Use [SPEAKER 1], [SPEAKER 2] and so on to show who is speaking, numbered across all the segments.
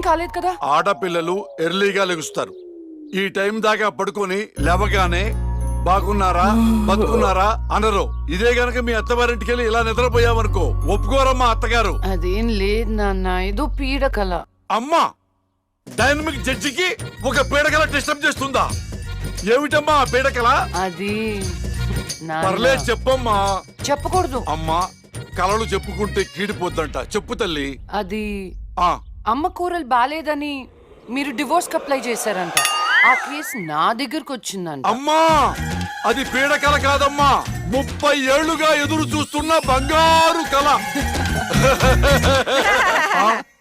[SPEAKER 1] కాలేదు కదా?
[SPEAKER 2] ఆడపిల్లలు ఎర్లీగా లెగుస్తారు. ఈ టైం దాకా పడుకొని లేవగానే బాగున్నారా బతుకున్నారా అనరు. ఇదే గనక మీ అత్తవారింటికి వెళ్ళి ఇలా నిద్రపోయామనుకో ఒప్పుకోరమ్మా అత్తగారు.
[SPEAKER 1] అదేం లేదు నాన్న, ఏదో పీడకల.
[SPEAKER 2] అమ్మా, డైనమిక్ జడ్జికి ఒక పీడకల డిస్టర్బ్ చేస్తుందా? ఏమిటమ్మా ఆ పీడకల?
[SPEAKER 1] అది నాన్న.
[SPEAKER 2] పర్లేదు చెప్పమ్మా.
[SPEAKER 1] చెప్పకూడదు.
[SPEAKER 2] అమ్మా, కలలు చెప్పుకుంటే కీడిపోద్దంట. చెప్పు తల్లి.
[SPEAKER 1] అది
[SPEAKER 2] ఆ
[SPEAKER 1] అమ్మ కూరలు బాలేదని మీరు డివోర్స్ అప్లై చేశారంట. ఆ కేసు నా దగ్గరకు వచ్చిందంట.
[SPEAKER 2] అమ్మా, అది పీడకల కాదమ్మా, 30 ఏళ్లుగా ఎదురు చూస్తున్న బంగారు కళ.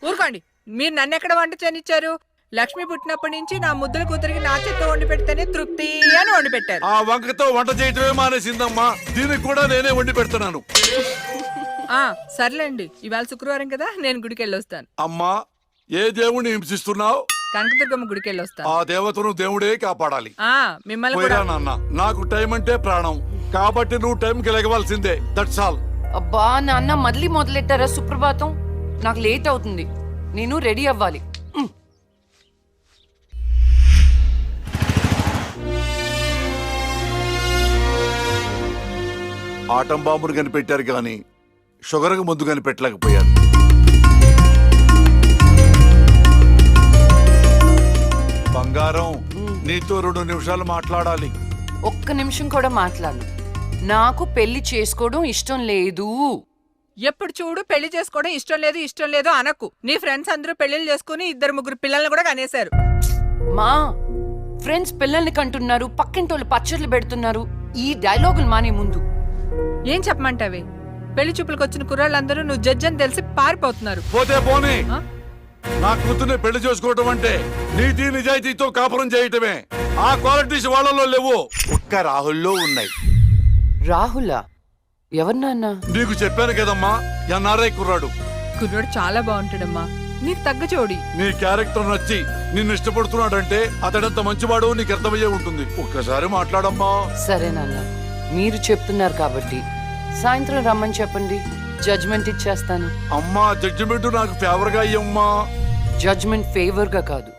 [SPEAKER 3] ఊరుకోండి, మీరు నన్ను ఎక్కడ వంట చేయనిచ్చారు? లక్ష్మి పుట్టినప్పటి నుంచి నా ముద్దుల కూతురికి నా చేత్తో వండి పెడితేనే తృప్తి అని వండి పెట్టారు.
[SPEAKER 2] ఆ వంకతో వంట చేయటమే మానేసిందమ్మా. దీనికి కూడా నేనే వండి పెడుతున్నాను.
[SPEAKER 3] సర్లేండి, ఇవాళ శుక్రవారం కదా, నేను గుడికి వెళ్ళొస్తాను.
[SPEAKER 2] అమ్మా, ఏ దేవుణ్ణి హింసిస్తున్నావు?
[SPEAKER 3] కనకదుర్గమ్మ గుడికి వెళ్ళొస్తాను.
[SPEAKER 2] ఆ దేవతను దేవుడే కాపాడాలి.
[SPEAKER 3] మిమ్మల్ని కూడా.
[SPEAKER 2] నాన్న, నాకు టైం అంటే ప్రాణం, కాబట్టి నువ్వు టైంకి లెగవలసిందే. That's all.
[SPEAKER 1] అబ్బా నాన్న, మళ్ళీ మొదలెట్టారా సుప్రభాతం? నాకు లేట్ అవుతుంది, నేను రెడీ అవ్వాలి.
[SPEAKER 2] ఆటం బాంబును కనిపెట్టారు గాని షుగర్కు ముందు కనిపెట్టలేకపోయారు. బంగారం, నీతో 2 నిమిషాలు మాట్లాడాలి.
[SPEAKER 1] ఒక్క నిమిషం కూడా మాట్లాడను. నాకు పెళ్లి చేసుకోవడం ఇష్టం లేదు.
[SPEAKER 3] ఎప్పుడు చూడు పెళ్లి చేసుకోవడం ఇష్టం లేదు అనకు. నీ ఫ్రెండ్స్ అందరూ పెళ్లిళ్ళు చేసుకుని 2-3 పిల్లల్ని కూడా కనేశారు.
[SPEAKER 1] మా ఫ్రెండ్స్ పిల్లల్ని కంటున్నారు, పక్కింటోళ్ళు పచ్చళ్ళు పెడుతున్నారు. ఈ డైలాగులు మానే ముందు
[SPEAKER 3] ఏం చెప్పమంటావే? పెళ్లి చూపులకు వచ్చిన కుర్రాళ్ళందరూ నువ్వు జడ్జి అని తెలిసి పారిపోతున్నారు.
[SPEAKER 2] పోతే పోనీ, నా కూతుర్ని పెళ్లి చేసుకోవటం అంటే నీతి నిజాయితీతో కాపురం చేయటమే. ఆ క్వాలిటీస్ వాళ్ళలో లేవు, ఒక్క రాహుల్లో ఉన్నాయి.
[SPEAKER 1] రాహులా? ఎవరు నాన్న?
[SPEAKER 2] నీకు చెప్పాను కదమ్మా, ఎన్ఆర్ఐ కుర్రాడు.
[SPEAKER 3] కుర్రాడు చాలా బాగుంటాడమ్మా, నీకు తగ్గ జోడి.
[SPEAKER 2] నీ క్యారెక్టర్ నచ్చి నిన్ను ఇష్టపడుతున్నాడంటే అతడంత మంచివాడు నీకు అర్థమయ్యే ఉంటుంది. ఒక్కసారి మాట్లాడమ్మా.
[SPEAKER 1] సరే నాన్న, మీరు చెప్తున్నారు కాబట్టి సాయంత్రం రమ్మని చెప్పండి, జడ్జ్మెంట్ ఇచ్చేస్తాను.
[SPEAKER 2] అమ్మా, జడ్జిమెంట్ నాకు ఫేవర్ గా అయ్యమ్మా.
[SPEAKER 1] జడ్జ్మెంట్ ఫేవర్ గా కాదు,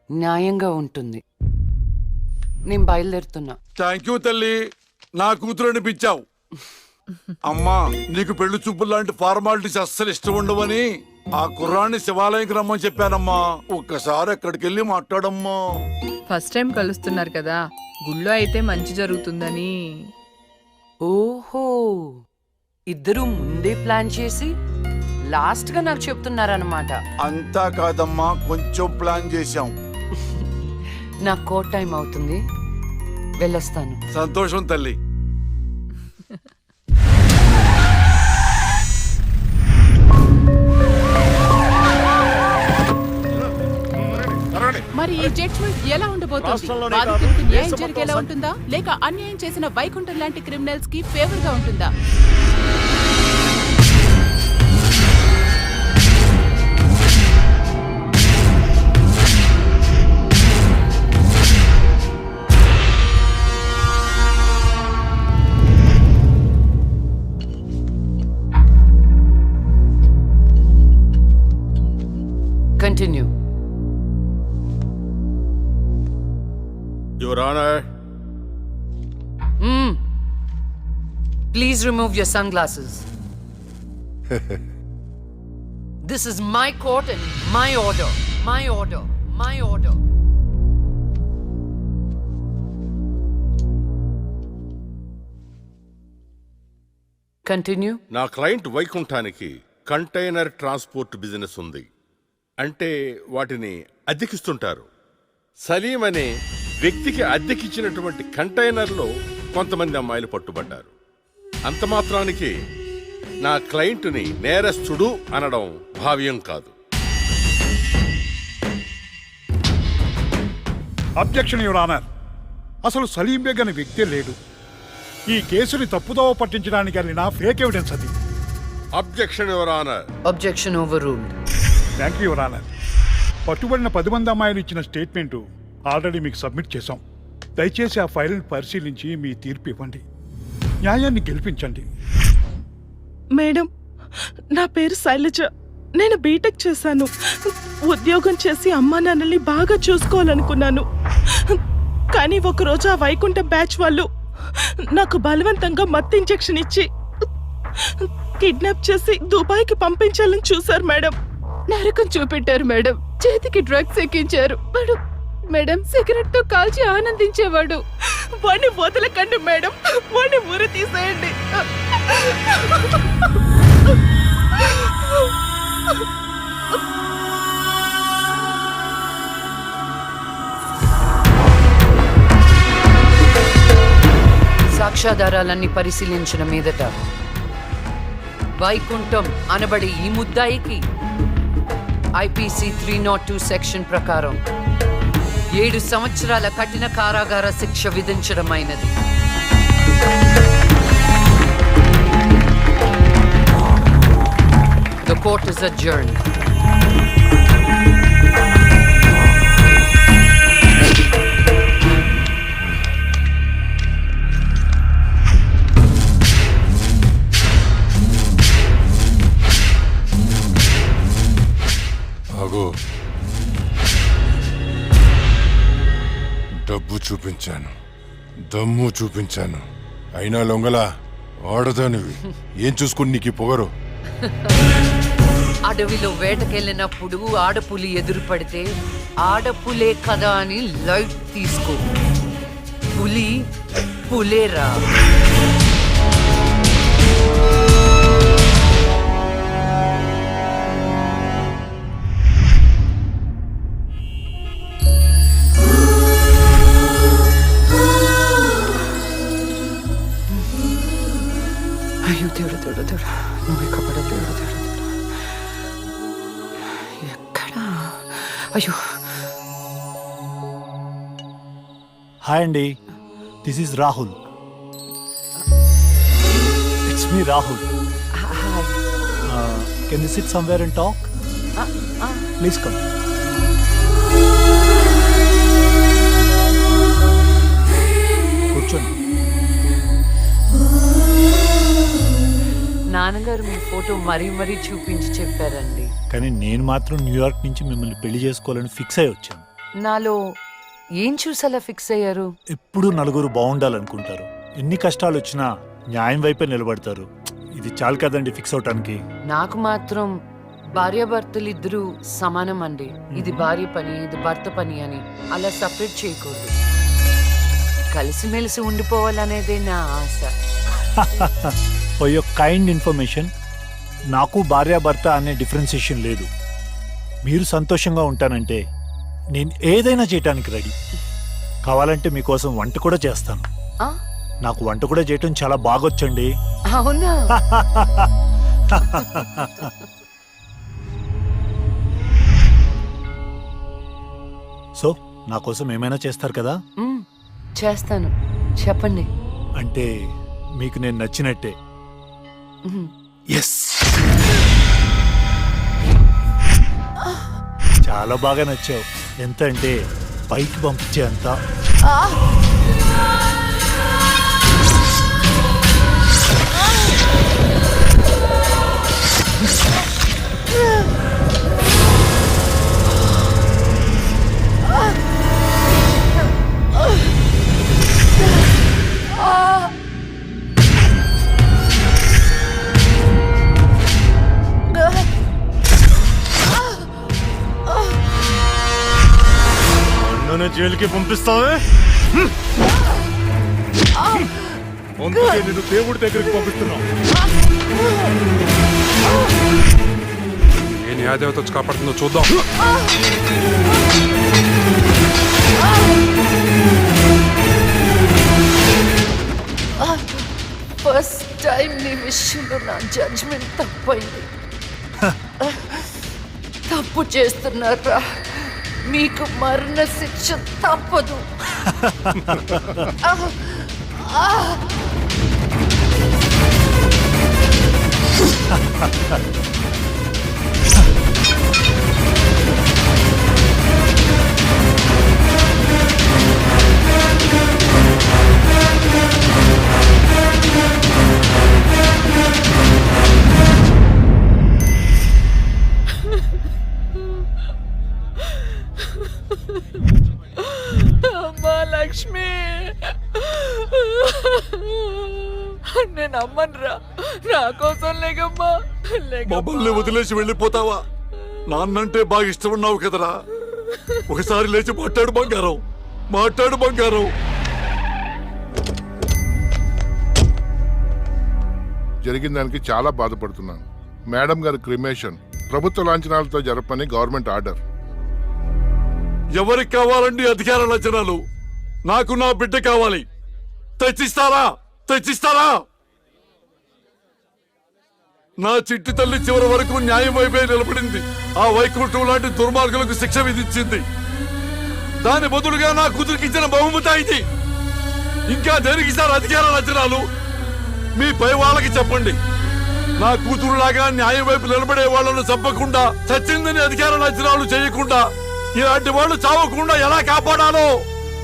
[SPEAKER 1] న్యాయంగా ఉంటుంది. నేను బయలుదేరుతున్నా.
[SPEAKER 2] థ్యాంక్ యూ తల్లి, నా కూతురు అనిపించావు. అమ్మా, నీకు పెళ్లి చూపులు లాంటి ఫార్మాలిటీస్ అస్సలు ఇష్టం ఉండవని ఆ కుర్రాన్ని శివాలయంకి రమ్మని చెప్పానమ్మా. ఒక్కసారి అక్కడికి వెళ్ళి మాట్లాడమ్మా.
[SPEAKER 3] ఫస్ట్ టైం కలుస్తున్నారు కదా, గుళ్ళో అయితే మంచి జరుగుతుందని.
[SPEAKER 1] ఓహో, ఇద్దరు ముందే ప్లాన్ చేసి లాస్ట్ గా నాకు చెప్తున్నారన్నమాట.
[SPEAKER 2] అంతా కాదమ్మా, కొంచెం ప్లాన్ చేశాం.
[SPEAKER 1] నాకు కోట్ టైం అవుతుంది, వెళ్ళొస్తాను.
[SPEAKER 2] సంతోషం తల్లి.
[SPEAKER 4] మరి ఈ జడ్జ్మెంట్ ఎలా ఉండబోతోంది? బాధితుడికి న్యాయం జరిగేలా ఉంటుందా, లేక అన్యాయం చేసిన వైకుంఠం లాంటి క్రిమినల్స్ కి ఫేవర్ గా ఉంటుందా?
[SPEAKER 1] Continue.
[SPEAKER 5] Your Honor.
[SPEAKER 1] Please remove your sunglasses. This is my court and my order. My order. My order. Continue.
[SPEAKER 5] నా క్లయింట్ వైకుంఠానికి కంటైనర్ ట్రాన్స్పోర్ట్ బిజినెస్ ఉంది. అంటే వాటిని అద్దెకిస్తుంటారు. సలీం అనే వ్యక్తికి అద్దెకిచ్చినటువంటి కంటైనర్లో కొంతమంది అమ్మాయిలు పట్టుబడ్డారు. అంత మాత్రానికి నా క్లయింట్ని నేరస్తుడు అనడం భావ్యం కాదు.
[SPEAKER 6] Objection your honour. అసలు సలీం బేగ్ అనే వ్యక్తే లేడు. ఈ కేసుని తప్పుదోవ పట్టించడానికి వెళ్ళిన ఫేక్ ఎవిడెన్స్ అది.
[SPEAKER 5] Objection your honour.
[SPEAKER 1] Objection overruled.
[SPEAKER 6] Thank you your honour. పట్టుబడిన 10 మంది అమ్మాయిలు ఇచ్చిన స్టేట్మెంటు ఆల్రెడీ మీకు సబ్మిట్ చేశాం. దయచేసి ఆ ఫైల్ని పరిశీలించి మీ తీర్పు ఇవ్వండి. న్యాయాన్ని గెలిపించండి.
[SPEAKER 7] మేడం, నా పేరు శైలజ. నేను బీటెక్ చేశాను. ఉద్యోగం చేసి అమ్మా నాన్నల్ని బాగా చూసుకోవాలనుకున్నాను. కానీ ఒకరోజు ఆ వైకుంఠ బ్యాచ్ వాళ్ళు నాకు బలవంతంగా మత్తు ఇంజెక్షన్ ఇచ్చి కిడ్నాప్ చేసి దుబాయ్కి పంపించాలని చూశారు మేడం.
[SPEAKER 4] నరకం చూపెట్టారు మేడం. చేతికి డ్రగ్స్ ఎక్కించారు. మేడం సిగరెట్ తో కాల్చి ఆనందించేవాడు.
[SPEAKER 7] వాడిని వదలకండి మేడం, వాడిని ఊరి తీసేయండి.
[SPEAKER 1] సాక్ష్యాధారాలన్నీ పరిశీలించిన మీదట వైకుంఠం అనబడే ఈ ముద్దాయికి ఐపీసీ 302 సెక్షన్ ప్రకారం 7 సంవత్సరాల కఠిన కారాగార శిక్ష విధించడమైనది. The court is adjourned.
[SPEAKER 8] ఆగో, డబ్బు చూపించాను, దమ్ము చూపించాను, అయినా లొంగలా ఆడదానివి. ఏం చూసుకుని నీకు పొగరు?
[SPEAKER 1] అడవిలో వేటకెళ్ళినప్పుడు ఆడపులి ఎదురు పడితే ఆడపులే కదా అని లైట్ తీసుకో. పులి పులేరా. అయ్యో దేవుడు దేవుడు దేవుడు, నువ్వు ఎక్కడ దేవుడు దేవుడు ఎక్కడా? అయ్యో.
[SPEAKER 9] హాయ్ అండి, this is Rahul. It's me Rahul. Can you SIT somewhere and talk? Please come. కూర్చోండి.
[SPEAKER 1] నాన్నగారు మీ ఫోటో మరీ మరీ చూపించి చెప్పారండి.
[SPEAKER 9] కానీ నేను మాత్రం న్యూయార్క్ నుంచి మిమ్మల్ని పెళ్లి చేసుకోవాలని ఫిక్స్ అయి వచ్చాను.
[SPEAKER 1] నాలో ఏం చూసేలా ఫిక్స్ అయ్యారు?
[SPEAKER 9] ఎప్పుడూ నలుగురు బాగుండాలనుకుంటారు. ఎన్ని కష్టాలు వచ్చినా న్యాయం వైపే నిలబడతారు. ఇది చాలు కదండి ఫిక్స్ అవటానికి.
[SPEAKER 1] నాకు మాత్రం భార్యాభర్తలు ఇద్దరు సమానం అండి. ఇది భార్య పని, ఇది భర్త పని అని అలా సపరేట్ చేయకూడదు. కలిసిమెలిసి ఉండిపోవాలనేదే నా ఆశ.
[SPEAKER 9] ఫర్ యువర్ కైండ్ ఇన్ఫర్మేషన్, నాకు భార్యాభర్త అనే డిఫరెన్సియేషన్ లేదు. మీరు సంతోషంగా ఉంటానంటే నేను ఏదైనా చేయటానికి రెడీ. కావాలంటే మీకోసం వంట కూడా చేస్తాను.
[SPEAKER 1] ఆ?
[SPEAKER 9] నాకు వంట కూడా చేయటం చాలా బాగొచ్చండి.
[SPEAKER 1] అవునా?
[SPEAKER 9] సో నా కోసం ఏమైనా చేస్తారు కదా?
[SPEAKER 1] చేస్తాను, చెప్పండి.
[SPEAKER 9] అంటే మీకు నేను నచ్చినట్టే. ఎస్, చాలా బాగా నచ్చావు. ఎంత అంటే పైకి పంపించే అంత. జైలుకి పంపిస్తావే? అందుకే నేను దేవుడి దగ్గరికి పంపిస్తున్నావు.
[SPEAKER 10] ఏ న్యాయదేవత వచ్చి కాపాడుతుందో చూద్దాం.
[SPEAKER 1] ఫస్ట్ టైం నీ విషయంలో నా జడ్జ్మెంట్ తప్పైంది. తప్పు చేస్తున్నారా? మీకు మరణ శిక్ష తప్పదు.
[SPEAKER 3] లక్ష్మి నేను అమ్మనురా, నా కోసం లేకమ్మా.
[SPEAKER 2] మమ్మల్ని వదిలేసి వెళ్ళిపోతావా? నాన్నంటే బాగా ఇష్టం ఉన్నావు కదరా. ఒకసారి లేచి మాట్లాడు బంగారం, మాట్లాడు బంగారం.
[SPEAKER 10] జరిగిన దానికి చాలా బాధపడుతున్నాను. మేడం గారి క్రిమేషన్ ప్రభుత్వ లాంఛనాలతో జరపని గవర్నమెంట్ ఆర్డర్.
[SPEAKER 2] ఎవరికి కావాలండి అధికార లక్షణాలు? నాకు నా బిడ్డ కావాలి. తెచ్చిస్తారా? తెచ్చిస్తారా? నా చిట్టి తల్లి చివరి వరకు న్యాయం వైపే నిలబడింది. ఆ వైకుంఠం లాంటి దుర్మార్గులకు శిక్ష విధించింది. దాని బదులుగా నా కూతురికి ఇచ్చిన బహుమతి ఇది. ఇంకా దేనికి సార్ అధికార లక్షణాలు? మీ పై వాళ్ళకి చెప్పండి, నా కూతురులాగా న్యాయం వైపు నిలబడే వాళ్ళను చంపకుండా, చచ్చిందని అధికార లక్షణాలు చేయకుండా, ఇలాంటి వాళ్ళు చావకుండా ఎలా కాపాడాలో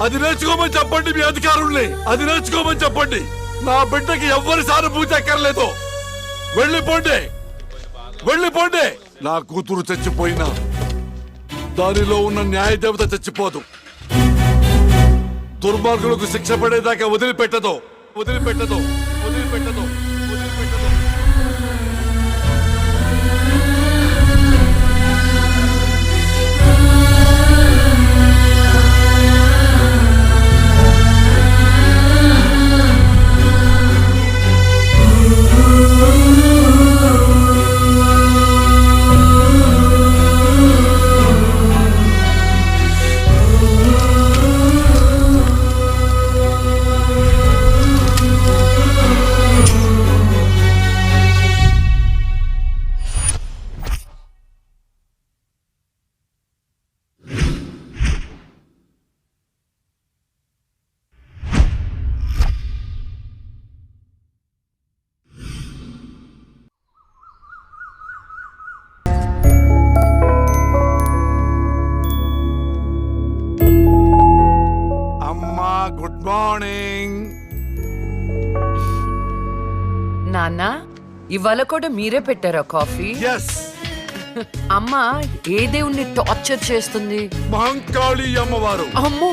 [SPEAKER 2] అది నేర్చుకోమని చెప్పండి. మీ అధికారుల్ని అది నేర్చుకోమని చెప్పండి. నా బిడ్డకి ఎవ్వరి సానుభూతి అక్కర్లేదు. వెళ్ళిపోండి, వెళ్ళిపోండి. నా కూతురు చచ్చిపోయినా దానిలో ఉన్న న్యాయ దేవత చచ్చిపోదు. దుర్మార్గులకు శిక్ష పడేదాకా వదిలిపెట్టదు, వదిలిపెట్టదు, వదిలిపెట్టదు, వదిలిపెట్టదు. Good morning.
[SPEAKER 1] నాన్న, ఇవాళ కూడా మీరే పెట్టారా కాఫీ?
[SPEAKER 2] ఎస్.
[SPEAKER 1] అమ్మ ఏ దేవుణ్ణి టార్చర్ చేస్తుంది?
[SPEAKER 2] మహంకాళి అమ్మవారు.
[SPEAKER 1] అమ్మో.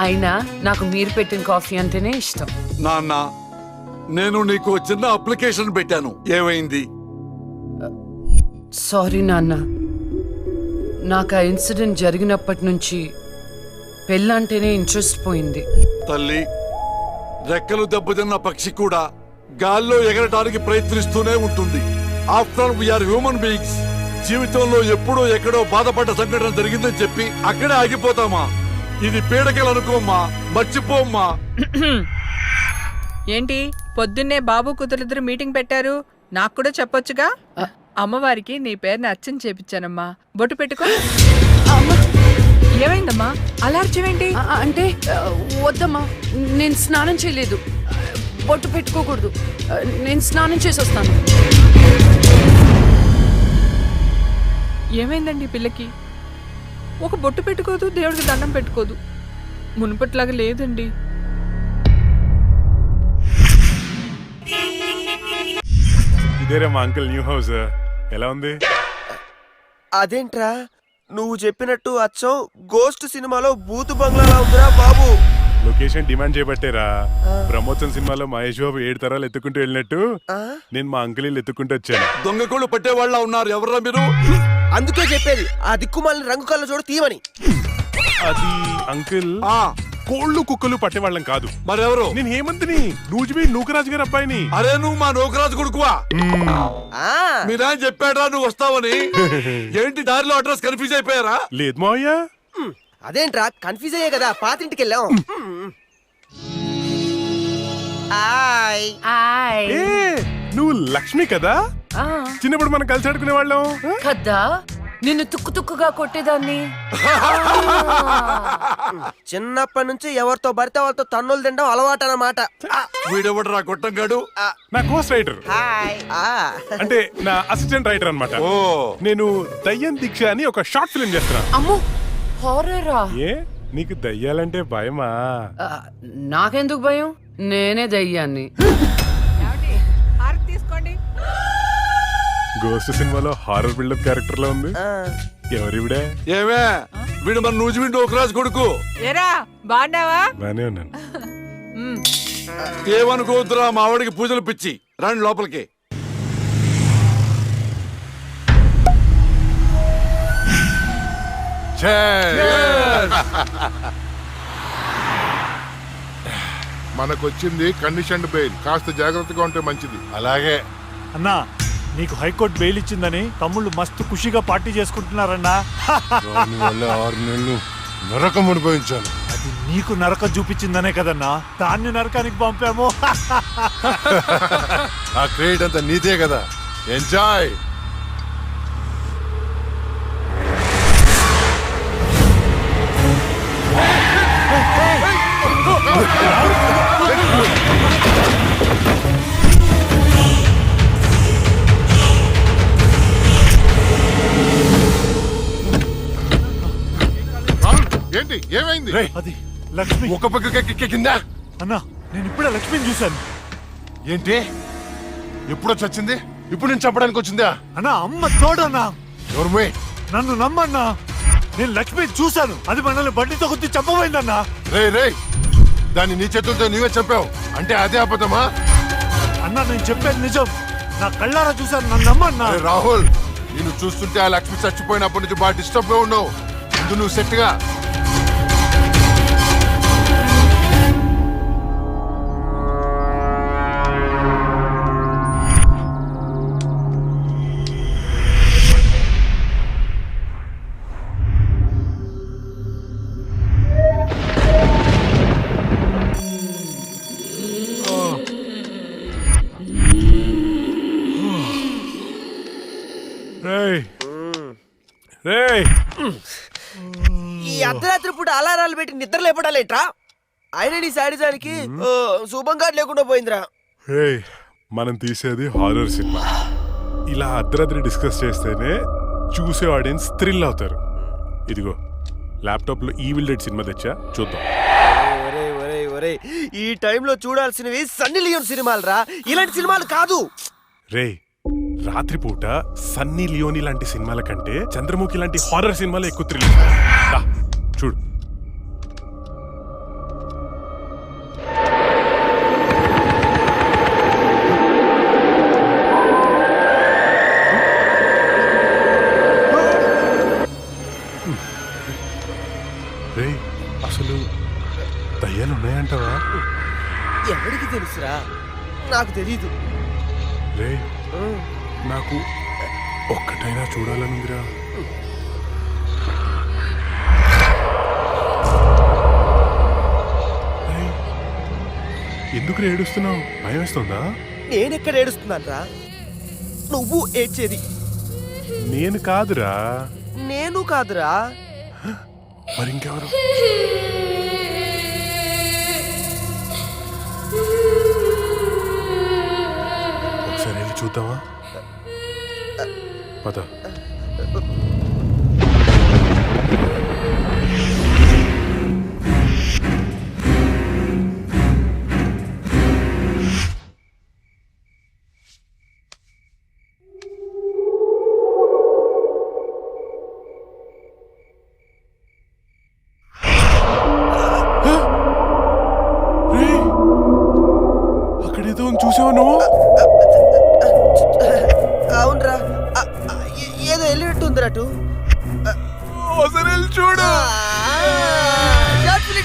[SPEAKER 1] అయినా నాకు మీరు పెట్టిన కాఫీ అంటేనే ఇష్టం.
[SPEAKER 2] నాన్న, నేను నీకు చిన్న అప్లికేషన్ పెట్టాను, ఏమైంది?
[SPEAKER 1] సారీ నాన్న, నాకు ఆ ఇన్సిడెంట్ జరిగినప్పటి నుంచి పెళ్ళంటేనే ఇంట్రెస్ట్ పోయింది.
[SPEAKER 2] తల్లి, రెక్కలు దెబ్బతిన్న పక్షి కూడా గాల్లో ఎగరటానికి ప్రయత్నిస్తూనే ఉంటుంది. After we are human beings. జీవితంలో ఎప్పుడో ఎక్కడో బాధపడ్డ సంఘటన జరిగిందని చెప్పి అక్కడే ఆగిపోతామా? ఇది పీడకలు అనుకోమ్మా, మర్చిపోమ్మా.
[SPEAKER 3] ఏంటి పొద్దున్నే బాబు కూతురిద్దరు మీటింగ్ పెట్టారు? నాకు కూడా చెప్పొచ్చుగా. అమ్మవారికి నీ పేరుని అర్చన చేపించానమ్మా. బొట్టు పెట్టుకో. ఏమైందమ్మా అలా అర్చవేంటి?
[SPEAKER 1] అంటే వద్దమ్మా, నేను స్నానం చేయలేదు. బొట్టు పెట్టుకోకూడదు. నేను స్నానం చేసి వస్తాను.
[SPEAKER 3] ఏమైందండి పిల్లకి? ఒక బొట్టు పెట్టుకోదు, దేవుడికి దండం పెట్టుకోదు. మునుపట్లాగా లేదండి.
[SPEAKER 11] ఇదేరా మా అంకుల్ న్యూ హౌస్. ఎలా ఉంది?
[SPEAKER 12] అదేంట్రా నువ్వు చెప్పినట్టు అచ్చం గోస్ట్ సినిమాలో బూతు బంగ్లాలా ఉందిరా బాబు.
[SPEAKER 11] లొకేషన్ డిమాండ్ చేయబట్టేరా. బ్రహ్మోత్సవం సినిమాలో మహేష్ బాబు 7 తరాలు ఎత్తుకుంటూ వెళ్ళినట్టు నేను మా అంకుల్ ఇల్లు ఎత్తుకుంటూ వచ్చాను.
[SPEAKER 2] దొంగకోళ్ళు పట్టేవాళ్ళ ఉన్నారు. ఎవరా మీరు?
[SPEAKER 12] అందుకే చెప్పేది ఆ దిక్కుమాలిన రంగు కళ్ళ చూడ తీయమని.
[SPEAKER 11] అది అంకుల్, కోళ్ళు కుక్కలు పట్టేవాళ్ళం కాదు.
[SPEAKER 2] మరెవరు?
[SPEAKER 11] నేను హేమంత్ని, నూజిబీ నూకరాజు గారి అబ్బాయిని.
[SPEAKER 2] అరే, నువ్వు మా నూకరాజు కొడుకువా? మీరా చెప్పాడా నువ్వు వస్తావని? ఏంటి దారిలో అడ్రస్ కన్ఫ్యూజ్ అయిపోయారా?
[SPEAKER 11] లేదు మావయ్య.
[SPEAKER 12] అదేంట్రా కన్ఫ్యూజ్ అయ్యే కదా పాతింటికి వెళ్ళాం.
[SPEAKER 11] నువ్వు లక్ష్మి కదా? చిన్నప్పుడు మనం కలిసి ఆడుకునే వాళ్ళం
[SPEAKER 1] కదా. నిన్ను తుక్కు తుక్కుగా కొట్టేదాన్ని.
[SPEAKER 12] చిన్నప్పటి నుంచి ఎవరితో పడితే వాళ్ళతో తన్నులు తినడం అలవాటు అన్నమాట.
[SPEAKER 2] వీడెవడరా గొట్టంగాడు?
[SPEAKER 11] నా కోస్ట్ రైటర్, అంటే నా అసిస్టెంట్ రైటర్ అన్నమాట. నేను దయ్యం దీక్ష అని ఒక షార్ట్ ఫిల్మ్ చేస్తున్నా.
[SPEAKER 1] అమ్మో, హారరా?
[SPEAKER 11] ఏ నీకు దయ్యాలంటే భయమా?
[SPEAKER 1] నాకెందుకు భయం? నేనే దయ్యాన్ని.
[SPEAKER 3] తీసుకోండి.
[SPEAKER 11] గోస్ట్ సినిమాలో హారర్ బిల్డప్ క్యారెక్టర్ లో ఉంది. ఎవరివిడే?
[SPEAKER 2] ఏమే వీడు మన నూజివిండి ఒక రాజు కొడుకు.
[SPEAKER 3] ఏరా బాగున్నావా?
[SPEAKER 11] బానే ఉన్నాను.
[SPEAKER 3] ఉమ్.
[SPEAKER 2] ఏమనుకోవద్దురా, మా వాడికి పూజలు పిచ్చి. రండి లోపలికి.
[SPEAKER 10] మనకొచ్చింది కండిషన్డ్ బెయిల్, కాస్త జాగ్రత్తగా ఉంటే మంచిది.
[SPEAKER 8] అలాగే
[SPEAKER 9] అన్నా, నీకు హైకోర్టు బెయిల్ ఇచ్చిందని తమ్ముళ్ళు మస్తు ఖుషిగా పార్టీ చేసుకుంటున్నారన్నా.
[SPEAKER 8] దానివల్ల 6 నెలలు నరకం అనుభవించాను.
[SPEAKER 9] అది నీకు నరకం చూపించిందనే కదన్నా దాన్ని నరకానికి పంపాము.
[SPEAKER 8] ఆ క్రెడిట్ అంతా నీదే కదా. ఎంజాయ్.
[SPEAKER 10] ఏంటి ఏమైంది?
[SPEAKER 9] అది లక్ష్మి.
[SPEAKER 8] ఒక పక్క కింద.
[SPEAKER 9] అన్నా, నేను ఇప్పుడే లక్ష్మిని చూశాను.
[SPEAKER 8] ఏంటి? ఎప్పుడో చచ్చింది, ఇప్పుడు నేను చంపడానికి వచ్చిందా?
[SPEAKER 9] అన్నా, అమ్మ తోడన్నా.
[SPEAKER 8] ఎవరు?
[SPEAKER 9] నన్ను నమ్మన్నా, నేను లక్ష్మిని చూశాను. అది మనల్ని బండితో కొద్ది చంపబోయిందన్నా.
[SPEAKER 8] రే దాన్ని నీ చేతులతో నీవే చెప్పావు అంటే అదే అబద్ధమా?
[SPEAKER 9] అన్నా, నేను చెప్పేది నిజం. నా కళ్ళారా చూశాను, నన్ను నమ్మన్నా.
[SPEAKER 8] రాహుల్, నేను చూస్తుంటే ఆ లక్ష్మి చచ్చిపోయినప్పటి నుంచి బాగా డిస్టర్బ్ గా ఉన్నావు. ముందు నువ్వు సెట్ గా.
[SPEAKER 12] ఈ అర్ధరాత్రి పూట అలారాలు పెట్టి నిద్ర లేపడాలేట్రా? ఆయన నీ శాడిజానికి శుభంగా లేకుండా పోయిందిరా.
[SPEAKER 11] మనం తీసేది హారర్ సినిమా. ఇలా అర్ధరాత్రి డిస్కస్ చేస్తేనే చూసే ఆడియన్స్ థ్రిల్ అవుతారు. ఇదిగో ల్యాప్టాప్ లో ఈవిల్ డెడ్ సినిమా తెచ్చా, చూద్దాం.
[SPEAKER 12] ఈ టైంలో చూడాల్సినవి సన్నీ లియోన్ సినిమాలు రా, ఇలాంటి సినిమాలు కాదు.
[SPEAKER 11] రే, రాత్రిపూట సన్నీ లియోని లాంటి సినిమాల కంటే చంద్రముఖి లాంటి హారర్ సినిమాలు ఎక్కువ థ్రిల్. చూడు. రే, అసలు దయ్యాలు ఉన్నాయంటావా?
[SPEAKER 12] ఎవరికి తెలుసురా? నాకు తెలీదు.
[SPEAKER 11] రే, నాకు ఒక్కటైనా చూడాలనుందిరా. ఎందుకు ఏడుస్తున్నావు? భయం వేస్తుందా?
[SPEAKER 12] నేనెక్కడ ఏడుస్తున్నాను రా? నువ్వు ఏడ్చేది.
[SPEAKER 11] నేను కాదురా.
[SPEAKER 12] నేను కాదురా.
[SPEAKER 11] మరి ఇంకెవరు? ఒకసారి వెళ్ళి చూద్దామా? పద. అక్కడేదో చూసావా నువ్వు?
[SPEAKER 12] అవునరా, ఏదో వెళ్ళినట్టుందిరా.
[SPEAKER 11] చూడు.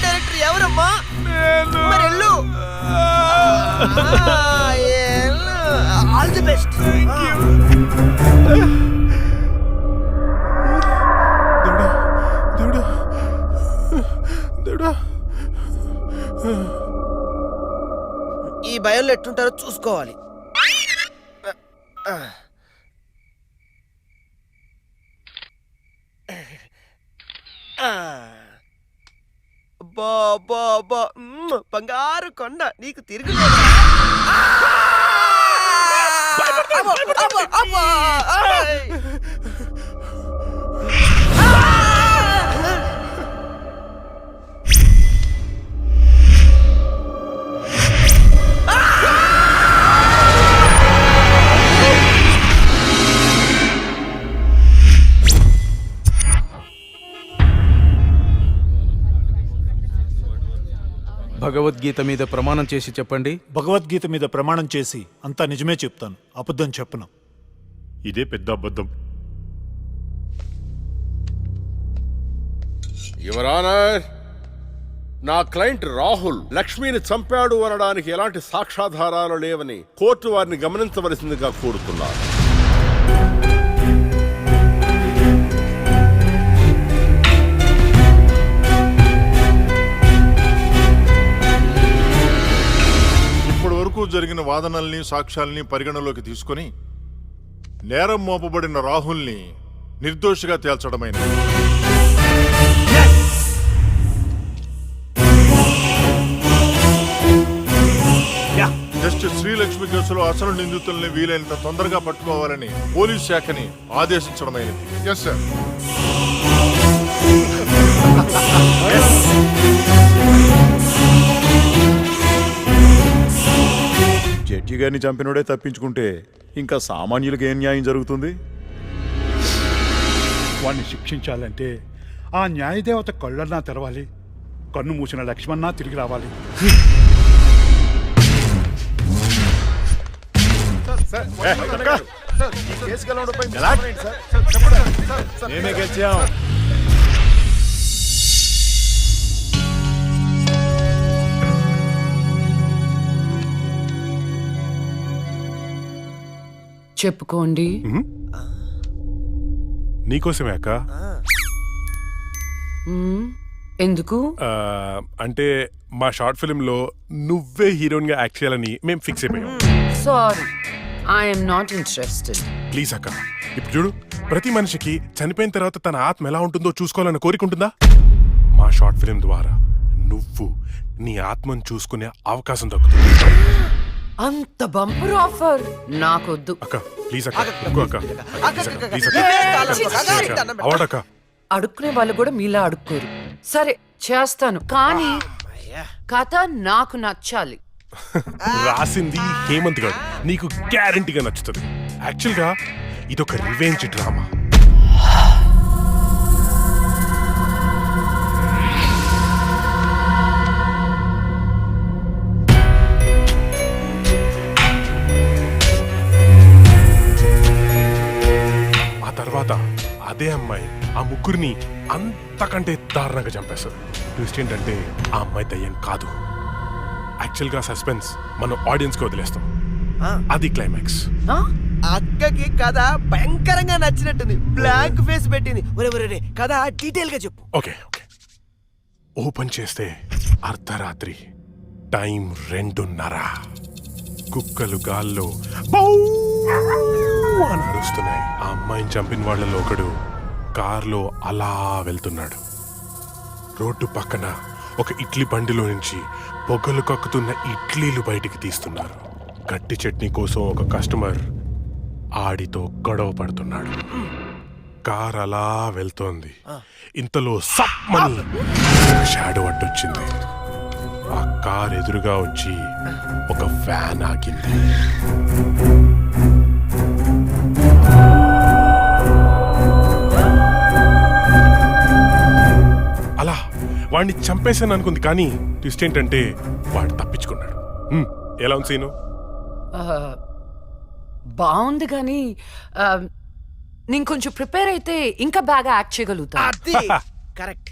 [SPEAKER 12] డైరెక్టర్ ఎవరమ్మా? మరి వెళ్ళు. All the best.
[SPEAKER 11] దేవుడా, దేవుడా.
[SPEAKER 12] ఈ భయంలో ఎట్టుంటారో చూసుకోవాలి. బంగారు కొండ నీకు తిరిగి
[SPEAKER 13] భగవద్గీత మీద ప్రమాణం చేసి చెప్పండి.
[SPEAKER 9] భగవద్గీత మీద ప్రమాణం చేసి అంతా నిజమే చెప్తాను, అబద్ధం చెప్పను.
[SPEAKER 11] ఇదే పెద్ద అబద్ధం.
[SPEAKER 5] యువర్ ఆనర్, నా క్లయింట్ రాహుల్ లక్ష్మిని చంపాడు అనడానికి ఎలాంటి సాక్ష్యాధారాలు లేవని కోర్టు వారిని గమనించవలసిందిగా కోరుతున్నారు.
[SPEAKER 8] ఇప్పటి వరకు జరిగిన వాదనల్ని సాక్ష్యాల్ని పరిగణలోకి తీసుకొని నేరం మోపబడిన రాహుల్ని నిర్దోషిగా తేల్చడమైనది. జస్టిస్ శ్రీలక్ష్మి కేసులో అసలు నిందితుల్ని వీలైనంత తొందరగా పట్టుకోవాలని పోలీస్ శాఖని ఆదేశించడమైనది.
[SPEAKER 10] Yes sir.
[SPEAKER 14] జడ్జి గారిని చంపినోడే తప్పించుకుంటే ఇంకా సామాన్యులకు ఏం న్యాయం జరుగుతుంది?
[SPEAKER 6] వాణ్ణి శిక్షించాలంటే ఆ న్యాయదేవత కళ్ళన్నా తెరవాలి, కన్ను మూసిన లక్ష్మణ తిరిగి రావాలి.
[SPEAKER 14] మేమే గెలిచాం.
[SPEAKER 1] చెప్పుకోండి.
[SPEAKER 11] నీకోసమే అక్క.
[SPEAKER 1] ఎందుకు?
[SPEAKER 11] అంటే మా షార్ట్ ఫిల్మ్ లో నువ్వే హీరోయిన్ గా యాక్ట్ చేయాలని మేము ఫిక్స్ అయిపోయాం.
[SPEAKER 1] Sorry, I'm not interested.
[SPEAKER 11] Please అక్క, ఇప్పుడు చూడు, ప్రతి మనిషికి చనిపోయిన తర్వాత తన ఆత్మ ఎలా ఉంటుందో చూసుకోవాలని కోరిక ఉంటుందా? మా షార్ట్ ఫిల్మ్ ద్వారా నువ్వు నీ ఆత్మను చూసుకునే అవకాశం దక్కుతుంది.
[SPEAKER 1] అంత బంపర్ ఆఫర్ నాకొద్దు.
[SPEAKER 11] అక్క ప్లీజ్ అక్క, ఇంకో అక్క, ప్లీజ్ అక్క, అవార్డ్ అక్క.
[SPEAKER 1] అడుక్కునే వాళ్ళు కూడా మీలా అడుక్కోరు. సరే చేస్తాను, కానీ కథ నాకు నచ్చాలి.
[SPEAKER 11] రాసింది హేమంత్ గారు, నీకు గ్యారంటీగా నచ్చుతుంది. యాక్చువల్ గా ఇదొక రివెంజ్ డ్రామా. ఆ తర్వాత అదే అమ్మాయి ఆ ముగ్గురిని అంతకంటే దారుణంగా చంపేస్తారు. ట్విస్ట్ ఏంటంటే ఆ అమ్మాయి దయ్యం కాదు. యాక్చువల్ గా సస్పెన్స్ మనం ఆడియన్స్ కి వదిలేస్తాం. అది క్లైమాక్స్.
[SPEAKER 12] అక్కకి కథ భయంకరంగా నచ్చినట్టుంది, బ్లాంక్ ఫేస్ పెట్టింది. ఒరే కథ డీటెయిల్ గా చెప్పు.
[SPEAKER 11] ఓకే ఓకే, ఓపెన్ చేస్తే అర్ధరాత్రి, టైం 2:30. కుక్కలు గాల్లో బౌ అని అరుస్తున్నాయి. ఆ అమ్మాయిని చంపిన వాళ్ళలో ఒకడు కార్లో అలా వెళ్తున్నాడు. రోడ్డు పక్కన ఒక ఇడ్లీ బండిలో నుంచి పొగలు కక్కుతున్న ఇడ్లీలు బయటికి తీస్తున్నారు. గట్టి చట్నీ కోసం ఒక కస్టమర్ ఆడితో గొడవ పడుతున్నాడు. కార్ అలా వెళ్తోంది. ఇంతలో సమ్మని షాడో అడ్డొచ్చింది. ఆ కార్ ఎదురుగా వచ్చి ఒక వ్యాన్ ఆగింది. అలా వాడిని చంపేశాను అనుకుంది, కానీ ట్విస్ట్ ఏంటంటే వాడు తప్పించుకున్నాడు. ఎలా ఉంది సీను?
[SPEAKER 1] బాగుంది, కానీ నేను కొంచెం ప్రిపేర్ అయితే ఇంకా బాగా యాక్ట్ చేయగలుగుతా.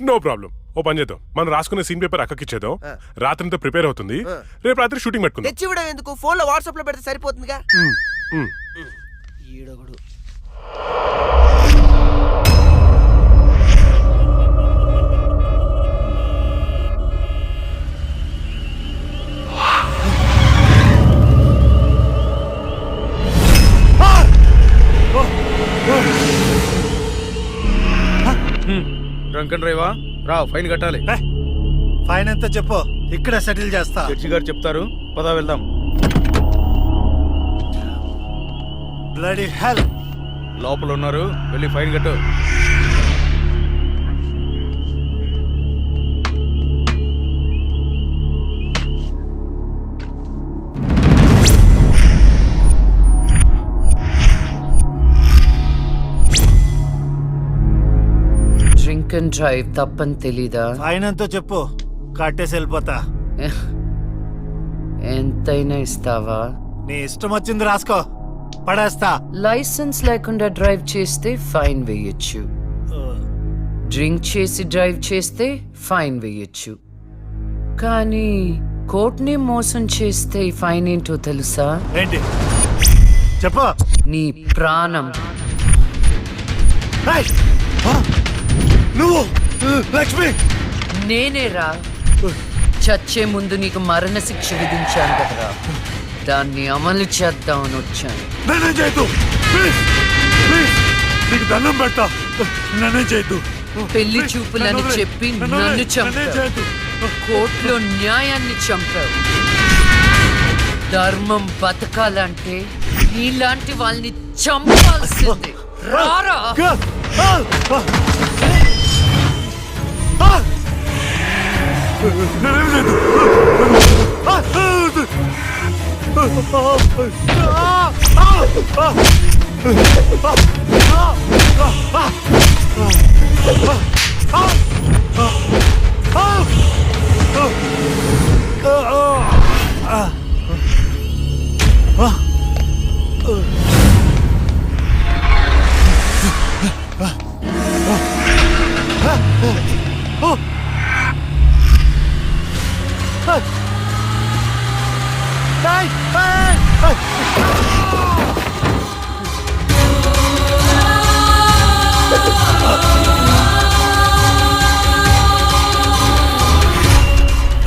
[SPEAKER 11] No problem. ఓ పని చేద్దాం, మనం రాసుకున్న సీన్ పేపర్ అక్కకి ఇచ్చేద్దాం. రాత్రంతా ప్రిపేర్ అవుతుంది, రేపు రాత్రి షూటింగ్ పెట్టుకుందాం.
[SPEAKER 12] తెచ్చివ్వడం ఎందుకు, ఫోన్ లో వాట్సాప్ లో పెడితే సరిపోతుందిగా. ఈడొకడు.
[SPEAKER 13] Drunk and డ్రైవా? రా, ఫైన్ కట్టాలి.
[SPEAKER 9] ఫైన్ ఎంత చెప్పు, ఇక్కడ సెటిల్ చేస్తా.
[SPEAKER 13] జడ్జి గారు చెప్తారు, పదా వెళ్దాం.
[SPEAKER 9] బ్లడీ హెల్,
[SPEAKER 13] లోపల ఉన్నారు, వెళ్ళి ఫైన్ కట్టు.
[SPEAKER 1] డ్రింక్ అండ్ డ్రైవ్ తప్పని తెలీదా?
[SPEAKER 9] ఫైన్ ఎంతో చెప్పు, కట్టేసి వెళ్ళిపోతా.
[SPEAKER 1] ఎంతైనా ఇస్తావా?
[SPEAKER 9] నీ ఇష్టం వచ్చింది రాసుకో, పడేస్తా.
[SPEAKER 1] లైసెన్స్ లేకుండా డ్రైవ్ చేస్తే ఫైన్ వేయొచ్చు, డ్రింక్ చేసి డ్రైవ్ చేస్తే ఫైన్ వేయొచ్చు, కానీ కోర్టుని మోసం చేస్తే ఈ ఫైన్ ఏంటో తెలుసా?
[SPEAKER 9] ఏంటి చెప్పు.
[SPEAKER 1] నీ ప్రాణం.
[SPEAKER 9] నువ్వు లక్ష్మి,
[SPEAKER 1] నేనేరా చచ్చే ముందు నీకు మరణశిక్ష విధించాను కదరా, దాన్ని అమలు చేద్దామని వచ్చాను.
[SPEAKER 9] నన్నే చేయొద్దు ప్లీజ్, ప్లీజ్ నీకు దండం పెడతా, నన్నే చేయొద్దు.
[SPEAKER 1] పెళ్లి చూపులని చెప్పి నన్ను చంపావు, కోర్టులో న్యాయాన్ని చంపావు. ధర్మం బతకాలంటే నీలాంటి వాళ్ళని చంపాల్సిందే. రారా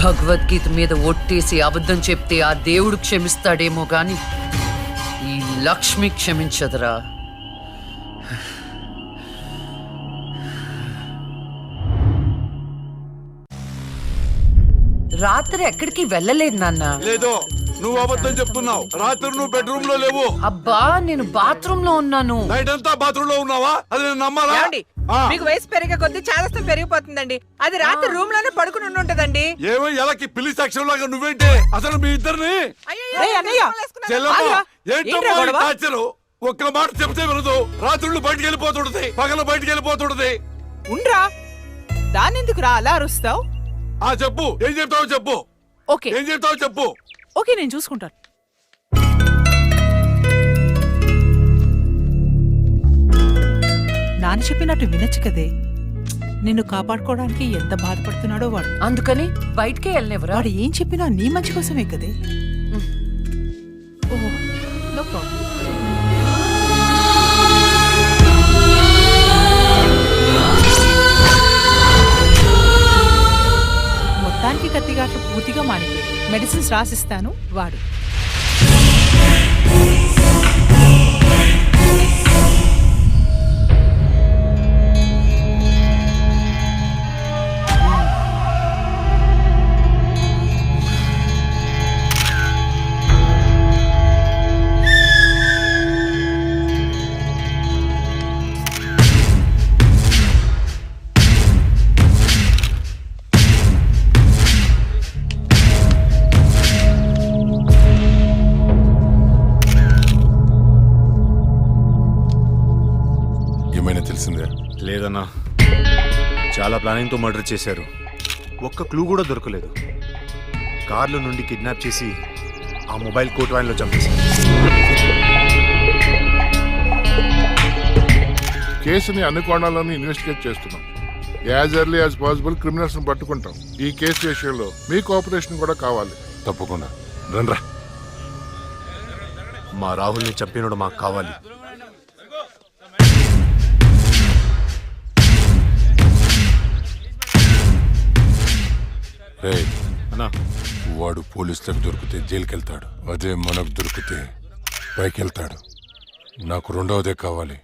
[SPEAKER 1] భగవద్గీత మీద ఒట్టేసి అబద్ధం చెప్తే ఆ దేవుడు క్షమిస్తాడేమో గాని ఈ లక్ష్మి క్షమించదురా. రాత్రి ఎక్కడికి వెళ్ళలేదు నాన్న.
[SPEAKER 2] లేదో నువ్వు అబద్ధం చెప్తున్నావు. రాత్రి నువ్వు బెడ్రూమ్ లో లేవు.
[SPEAKER 1] అబ్బా నేను బాత్రూమ్ లో ఉన్నాను.
[SPEAKER 2] నైట్ అంతా బాత్రూమ్ లో ఉన్నావా? అది నేను నమ్మాలా?
[SPEAKER 3] మీకు వయసు పెరిగే కొద్దీ చాదస్తం పెరిగిపోతుందండి. అది రాత్రి రూమ్ లోనే పడుకుని ఉంటదండి.
[SPEAKER 2] ఏమో ఎలాకి పిల్లి సాక్ష్యం లాగా నువ్వేంటి అసలు మీ ఇద్దరిని టార్చరు. ఒక్క మాట చెప్తే వినదు. రాత్రులు బయటికి వెళ్ళిపోతుంటది, పగలు బయటికి వెళ్ళిపోతుంటది.
[SPEAKER 3] ఉండ్రా దాని ఎందుకు రా అలా అరుస్తావు?
[SPEAKER 2] చెప్పు, ఏం చెప్తావు చెప్పు.
[SPEAKER 3] ఓకే
[SPEAKER 2] ఏం చెప్తావు చెప్పు.
[SPEAKER 3] ఓకే నేను చూసుకుంటాను. నాన్న చెప్పినట్టు వినొచ్చు కదే. నిన్ను కాపాడుకోవడానికి ఎంత బాధపడుతున్నాడో వాడు.
[SPEAKER 1] అందుకని బయటికే వెళ్ళనివ్వరా?
[SPEAKER 3] వాడు ఏం చెప్పినా నీ మంచి కోసమే కదే. ఓహో నో ప్రాబ్లం. మొత్తానికి కత్తిగాట్లు పూర్తిగా మానిపోయి మెడిసిన్స్ రాసిస్తాను వాడు.
[SPEAKER 14] లేదన్నా, చాలా ప్లానింగ్తో మర్డర్ చేశారు. ఒక్క క్లూ కూడా దొరకలేదు. కార్లో నుండి కిడ్నాప్ చేసి ఆ మొబైల్ కోట్ వ్యాన్లో చంపేశారు.
[SPEAKER 10] కేసుని అన్ని కోణాలను ఇన్వెస్టిగేట్ చేస్తున్నాం. As early as possible criminals ని పట్టుకుంటాం. ఈ కేసు విషయంలో మీ కోఆపరేషన్ కూడా కావాలి.
[SPEAKER 8] తప్పకుండా రండ్రా.
[SPEAKER 14] మా రాహుల్ని చంపినోడు మాకు కావాలి.
[SPEAKER 8] అన్నా, వాడు పోలీసులకు దొరికితే జైలుకి వెళ్తాడు. అదే మనకు దొరికితే పైకి వెళ్తాడు. నాకు రెండవదే కావాలి.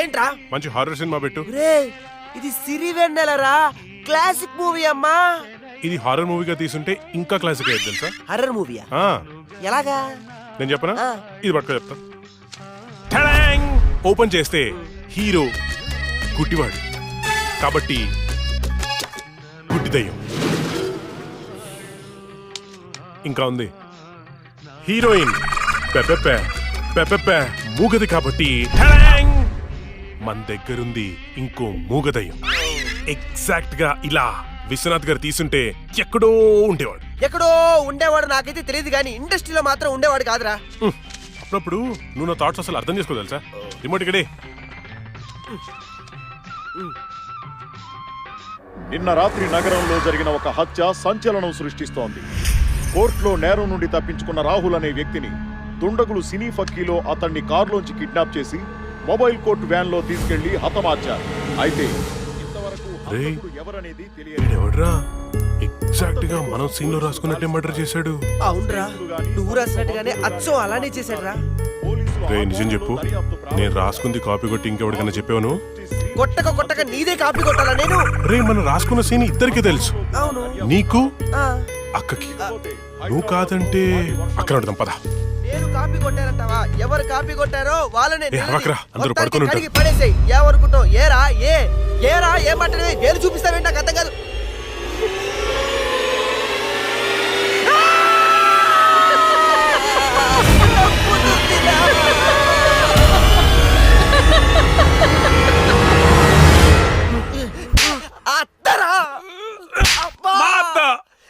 [SPEAKER 12] ఏంట్రా
[SPEAKER 11] మంచి హారర్ సినిమా పెట్టు.
[SPEAKER 12] ఇది సిరివెన్నెలరా, క్లాసిక్ మూవీ అమ్మా.
[SPEAKER 11] ఇది హారర్ మూవీగా తీసుంటే ఇంకా క్లాసిక్ అయ్యేది తెలుసా?
[SPEAKER 12] హారర్ మూవీయా? ఎలాగా
[SPEAKER 11] నేను చెప్పనా?
[SPEAKER 12] ఆ.
[SPEAKER 11] ఇది పట్టుకో చెప్తా. ఓపెన్ చేస్తే హీరో గుడ్డివాడు కాబట్టి గుడ్డి దయ్యం. ఇంకా ఉంది హీరోయిన్ పెపెపె పెపెపె మూగది కాబట్టి ఠడాంగ్! మన దగ్గరుంది ఇంకో మూగదయ్యం. ఎగ్జాక్ట్ గా ఇలా విశ్వనాథ్ గారు తీసుంటే ఎక్కడో ఉండేవాడు.
[SPEAKER 12] ఎక్కడో ఉండేవాడు నాకైతే తెలియదు కానీ ఇండస్ట్రీలో మాత్రం ఉండేవాడు కాదురా.
[SPEAKER 11] అప్పుడప్పుడు నువ్వు నా థాట్స్ అసలు అర్థం చేసుకోగలసా? రిమోట్ ఇక్కడే.
[SPEAKER 15] నిన్న రాత్రి నగరంలో జరిగిన ఒక హత్య సంచలనం సృష్టిస్తోంది. కోర్టులో నేరం నుండి తప్పించుకున్న రాహుల్ అనే వ్యక్తిని దుండగులు సినీ ఫక్కీలో అతన్ని కారులోంచి కిడ్నాప్ చేసి మొబైల్ కోర్టు వ్యాన్ లో తీసుకెళ్లి హతమార్చారు. అయితే ఇంతవరకు హంతకుడు ఎవరనేది తెలియదు.
[SPEAKER 11] ఎవడ్రా ఎగ్జాక్ట్ గా మనం సీన్ లో రాసుకున్నట్టే మర్డర్ చేశాడు.
[SPEAKER 12] అవునరా, నువ్వు రాసినట్టుగానే అచ్చో అలానే చేశాడురా.
[SPEAKER 11] రే నిజం చెప్పు, నేను రాసుకుంది కాపీ కొట్టి ఇంకెవరికైనా చెప్పాను?
[SPEAKER 12] కొట్టక నీదే కాపీ కొట్టాలా నేను?
[SPEAKER 11] రే మనం రాసుకున్న సీన్ ఇద్దరికి తెలుసు,
[SPEAKER 12] అవును
[SPEAKER 11] నీకు
[SPEAKER 12] ఆ,
[SPEAKER 11] అక్కకి. నువ్వు కాదంటే అక్కడ ఉంటాం పద.
[SPEAKER 12] నేను కాపీ కొట్టారంటావా? ఎవరు కాపీ కొట్టారో వాళ్ళనే
[SPEAKER 11] అరవకరా, అందరూ పడుకొని ఉంటారు.
[SPEAKER 12] కడిగి పడేసేయ్. ఏమనుకుంటావు? ఏరా ఏమంటే ఏరు చూపిస్తావేంటి? నాకు అర్థం కాదు. అత్తరా?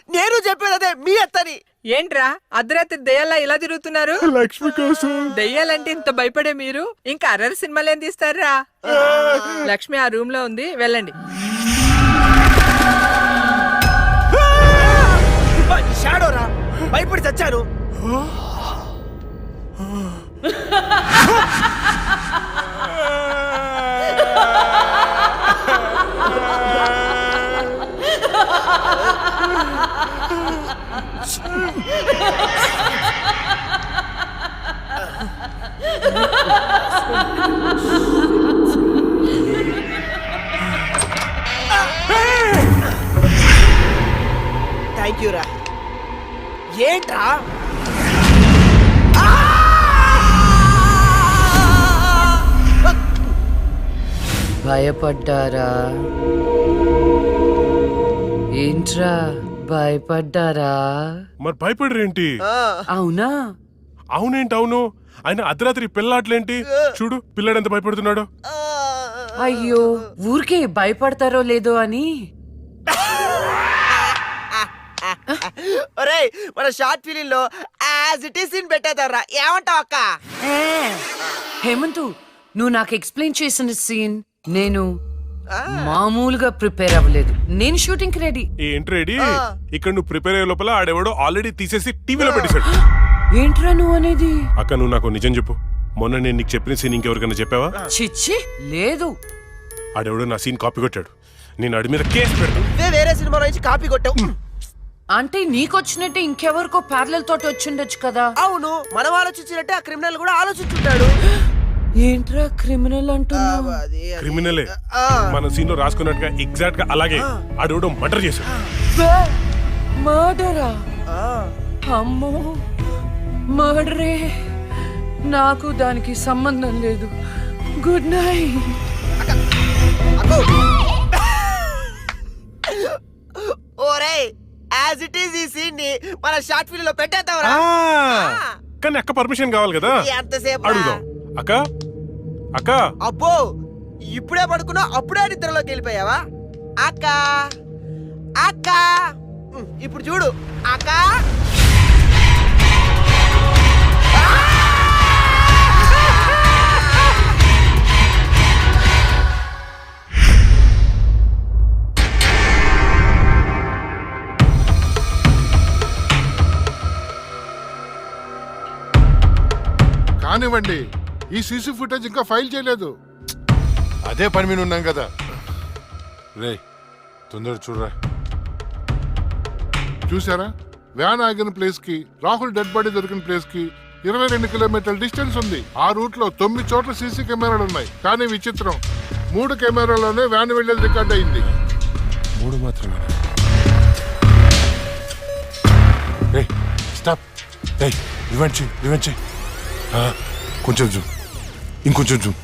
[SPEAKER 12] నేను చెప్పేది అదే, మీ అత్తని.
[SPEAKER 3] ఏంట్రా అర్ధరాత్రి దెయ్యాలా ఇలా తిరుగుతున్నారు?
[SPEAKER 11] లక్ష్మి కోసం.
[SPEAKER 3] దెయ్యాలంటే ఇంత భయపడే మీరు ఇంకా అర్రర్ సినిమాలు ఏం తీస్తారా? లక్ష్మి ఆ రూమ్ లో ఉంది, వెళ్ళండి.
[SPEAKER 12] షాడోరా, భయపడి చచ్చాను. థ్యాంక్ యూ రా. ఏంట్రా?
[SPEAKER 1] భయపడ్డారా? ఏంట్రా భయపడ్డారా?
[SPEAKER 11] మరి భయపడరేంటి?
[SPEAKER 1] అవునా?
[SPEAKER 11] అవునేంటి అవును? ఆయన అర్ధరాత్రి పిల్లాట్లేంటి? చూడు పిల్లాడు ఎంత భయపడుతున్నాడు.
[SPEAKER 1] అయ్యో, ఊరికే భయపడతారో లేదో అని.
[SPEAKER 12] ఒరేయ్, మన షార్ట్ ఫిలిం లో యాజ్ ఇట్ ఈస్ సీన్ పెట్టేదారా, ఏమంటావు అక్క?
[SPEAKER 1] హేమంతు, నువ్వు నాకు ఎక్స్ప్లెయిన్ చేసిన సీన్ నేను మామూలుగా ప్రిపేర్ అవ్వలేదు. నేను షూటింగ్ కి రెడీ.
[SPEAKER 11] ఏంటి రెడీ? ఇక్కడ నువ్వు ప్రిపేర్ అయ్యే లోపల ఆడెవడో ఆల్రెడీ తీసేసి టీవీలో పెట్టేశాడు.
[SPEAKER 1] ఏంట్రా నువ్వు అనేది?
[SPEAKER 11] అక్క నువ్వు నాకు నిజం చెప్పు, మొన్న నేను నీకు చెప్పిన సీన్ ఇంకెవరికైనా చెప్పావా?
[SPEAKER 1] చిచ్చి లేదు.
[SPEAKER 11] ఆడెవడో నా సీన్ కాపీ కొట్టాడు, నేను ఆడి మీద కేసు పెడతాను.
[SPEAKER 12] వేరే సినిమా నుంచి కాపీ కొట్టావు
[SPEAKER 1] అంటే నీకొచ్చినట్టే ఇంకెవరికో ప్యారలల్ తోటి వచ్చిండొచ్చు కదా.
[SPEAKER 12] అవును, మనం ఆలోచించినట్టే ఆ క్రిమినల్ కూడా ఆలోచించుంటాడు.
[SPEAKER 1] ఏంట్రా క్రిమినల్ అంటున్నావు?
[SPEAKER 11] క్రిమినలే మన సీన్ లో రాసుకున్నట్టుగా ఎగ్జాక్ట్ గా అలాగే ఆడెవడో మర్డర్ చేశాడు.
[SPEAKER 1] మర్డరా? అమ్మో, మర్డరే. నాకు దానికి సంబంధం లేదు. Good night.
[SPEAKER 12] ఓరేయ్, యాజ్ ఇట్ ఈస్ ఈ సీన్ ని మన షార్ట్ ఫిల్మ్ లో పెట్టేద్దాంరా.
[SPEAKER 11] కానీ అక్క పర్మిషన్ కావాలి కదా,
[SPEAKER 12] ఎంతసేపు
[SPEAKER 11] అడుగుదాం. అక్క అక్క.
[SPEAKER 12] అబ్బో, ఇప్పుడే పడుకున్నా అప్పుడే నిద్రలోకి వెళ్ళిపోయావా? అక్క అక్క, ఇప్పుడు చూడు అక్క.
[SPEAKER 10] కానివ్వండి, ఈ సీసీ ఫుటేజ్ ఇంకా ఫైల్ చేయలేదు.
[SPEAKER 8] అదే పని మీద ఉన్నాం కదా. రే తొందర చూడరా.
[SPEAKER 10] చూసారా, వ్యాన్ ఆగిన ప్లేస్ కి రాహుల్ డెడ్ బాడీ దొరికిన ప్లేస్ కి 22 కిలోమీటర్ల డిస్టెన్స్ ఉంది. ఆ రూట్ లో 9 చోట్ల సీసీ కెమెరాలు ఉన్నాయి. కానీ విచిత్రం, 3 కెమెరాలోనే వ్యాన్ వెళ్ళేది రికార్డ్ అయింది.
[SPEAKER 8] 3 మాత్రమే. స్టాప్. రివెంజ్ కొంచెం జూమ్, ఇంకొంచెం జూమ్.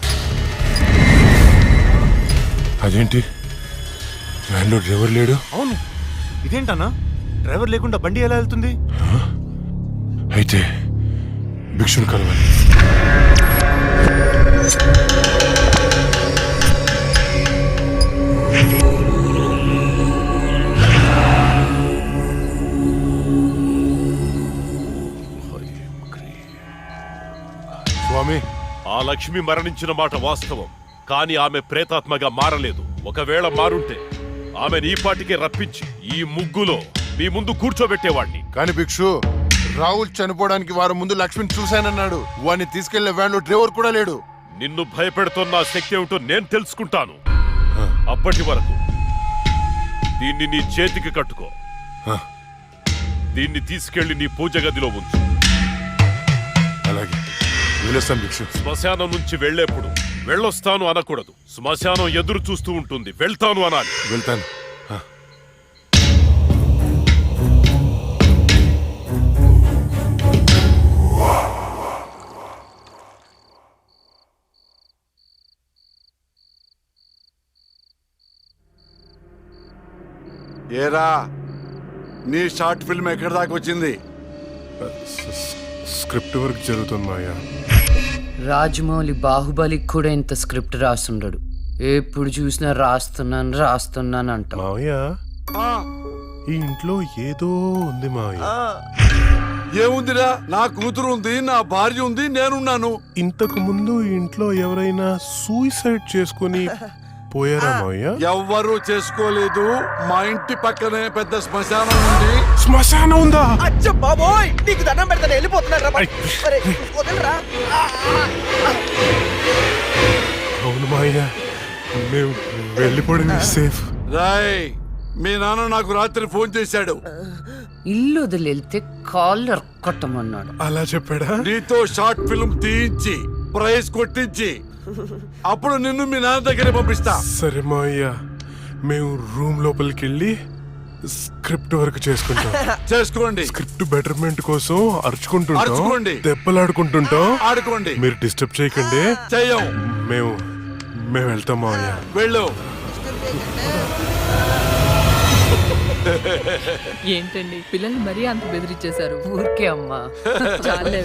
[SPEAKER 8] అదేంటి వ్యాన్లో డ్రైవర్ లేడు?
[SPEAKER 14] అవును, ఇదేంటన్నా డ్రైవర్ లేకుండా బండి ఎలా వెళ్తుంది?
[SPEAKER 8] అయితే భిక్షుని కలవాలి.
[SPEAKER 11] స్వామి,
[SPEAKER 15] ఆ లక్ష్మి మరణించిన మాట వాస్తవం, కానీ ఆమె ప్రేతాత్మగా మారలేదు. ఒకవేళ మారుంటే ఆమె ఈ పాటికే రప్పించి ఈ ముగ్గులో మీ ముందు కూర్చోబెట్టేవాణ్ణి.
[SPEAKER 10] కానీ భిక్షు, రాహుల్ చనిపోవడానికి వారం ముందు లక్ష్మిని చూశానన్నాడు. వాడిని తీసుకెళ్లే వ్యాన్లో డ్రైవర్ కూడా లేడు.
[SPEAKER 15] నిన్ను భయపెడుతున్న శక్తి ఏమిటో నేను తెలుసుకుంటాను. అప్పటి వరకు దీన్ని నీ చేతికి కట్టుకో. దీన్ని తీసుకెళ్లి నీ పూజ గదిలో ఉంచు.
[SPEAKER 8] అలాగే వెళ్ళొస్తాను భిక్షు.
[SPEAKER 15] శ్మశానం నుంచి వెళ్లేప్పుడు వెళ్ళొస్తాను అనకూడదు. శ్మశానం ఎదురు చూస్తూ ఉంటుంది, వెళ్తాను అనాలి.
[SPEAKER 8] వెళ్తాను.
[SPEAKER 2] ఏరా, నీ షార్ట్ ఫిల్మ్ ఎక్కడి దాకా వచ్చింది?
[SPEAKER 11] స్క్రిప్ట్ వర్క్ జరుగుతుంది మాయా.
[SPEAKER 1] రాజమౌళి బాహుబలికి కూడా ఇంత స్క్రిప్ట్ రాసుండడు. ఎప్పుడు చూసినా రాస్తున్నాను అంట.
[SPEAKER 11] మావయ్య, ఈ ఇంట్లో ఏదో ఉంది మావయ్య.
[SPEAKER 2] ఏముందిరా? నా కూతురు ఉంది, నా భార్య ఉంది, నేనున్నాను.
[SPEAKER 11] ఇంతకు ముందు ఈ ఇంట్లో ఎవరైనా సూసైడ్ చేసుకుని పోయారా మావయ్య?
[SPEAKER 2] ఎవ్వరూ చేసుకోలేదు. మా ఇంటి పక్కనే పెద్ద శ్మశానం ఉంది.
[SPEAKER 11] శ్మశానం ఉందా?
[SPEAKER 12] అచ్చ బాబోయ్, నీకు దండం పెడతాను, వెళ్ళిపోతున్నారా? వదలరా.
[SPEAKER 11] అవును మావయ్య, మేము వెళ్ళిపోవడం సేఫ్.
[SPEAKER 2] రాయ్, మీ నాన్న నాకు రాత్రి ఫోన్ చేశాడు.
[SPEAKER 1] ఇల్లు వదిలేళ్తే కాళ్ళు ఎరక్కొట్టమన్నాడు.
[SPEAKER 11] అలా చెప్పాడా?
[SPEAKER 2] నీతో షార్ట్ ఫిల్మ్ తీయించి ప్రైజ్ కొట్టించి అప్పుడు నిన్ను మీ నాన్న దగ్గర పంపిస్తా.
[SPEAKER 11] సరే మావయ్య, మేము రూమ్ లోపలికి వెళ్ళి స్క్రిప్ట్ వర్క్ చేసుకుంటాం.
[SPEAKER 2] చేసుకోండి.
[SPEAKER 11] స్క్రిప్ట్ బెటర్మెంట్ కోసం అరుచుకుంటుంటాం,
[SPEAKER 2] అరుచుకోండి.
[SPEAKER 11] దెబ్బలాడుకుంటుంటాం.
[SPEAKER 2] ఆడుకోండి.
[SPEAKER 11] మీరు డిస్టర్బ్ చేయకండి.
[SPEAKER 2] చెయ్యం.
[SPEAKER 11] మేము వెళ్తాం మావయ్య.
[SPEAKER 2] వెళ్ళు.
[SPEAKER 3] ఏంటండి పిల్లల్ని మరీ అంత బెదిరించేశారు?
[SPEAKER 1] ఊరికే అమ్మా.
[SPEAKER 3] చాలే.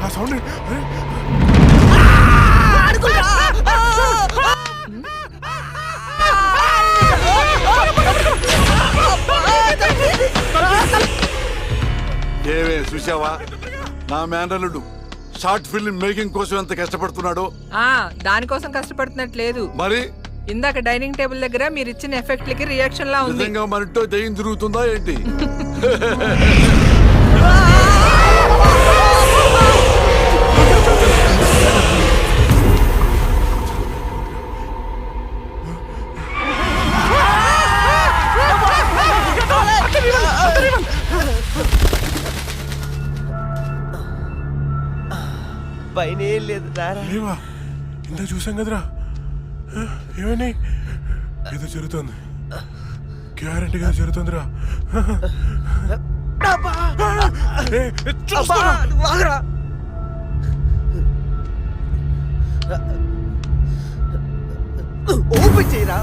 [SPEAKER 11] ఆ సౌండ్
[SPEAKER 2] ఏవే చూసావా, నా మేనల్లుడు షార్ట్ ఫిల్మ్ మేకింగ్ కోసం ఎంత కష్టపడుతున్నాడో.
[SPEAKER 3] దానికోసం కష్టపడుతున్నట్లేదు.
[SPEAKER 2] మరి
[SPEAKER 3] ఇందాక డైనింగ్ టేబుల్ దగ్గర మీరు ఇచ్చిన ఎఫెక్ట్లకి రియాక్షన్ లా ఉంది.
[SPEAKER 2] నిజంగా మరింటో దయ్యం తిరుగుతుందా ఏంటి?
[SPEAKER 12] పైన ఏం లేదు.
[SPEAKER 11] లేవా? ఇంత చూసాం కదరా. ఏమని? ఏదో జరుగుతుంది, గ్యారంటీగా జరుగుతుందిరా.
[SPEAKER 12] ఓపెన్ చేయరా.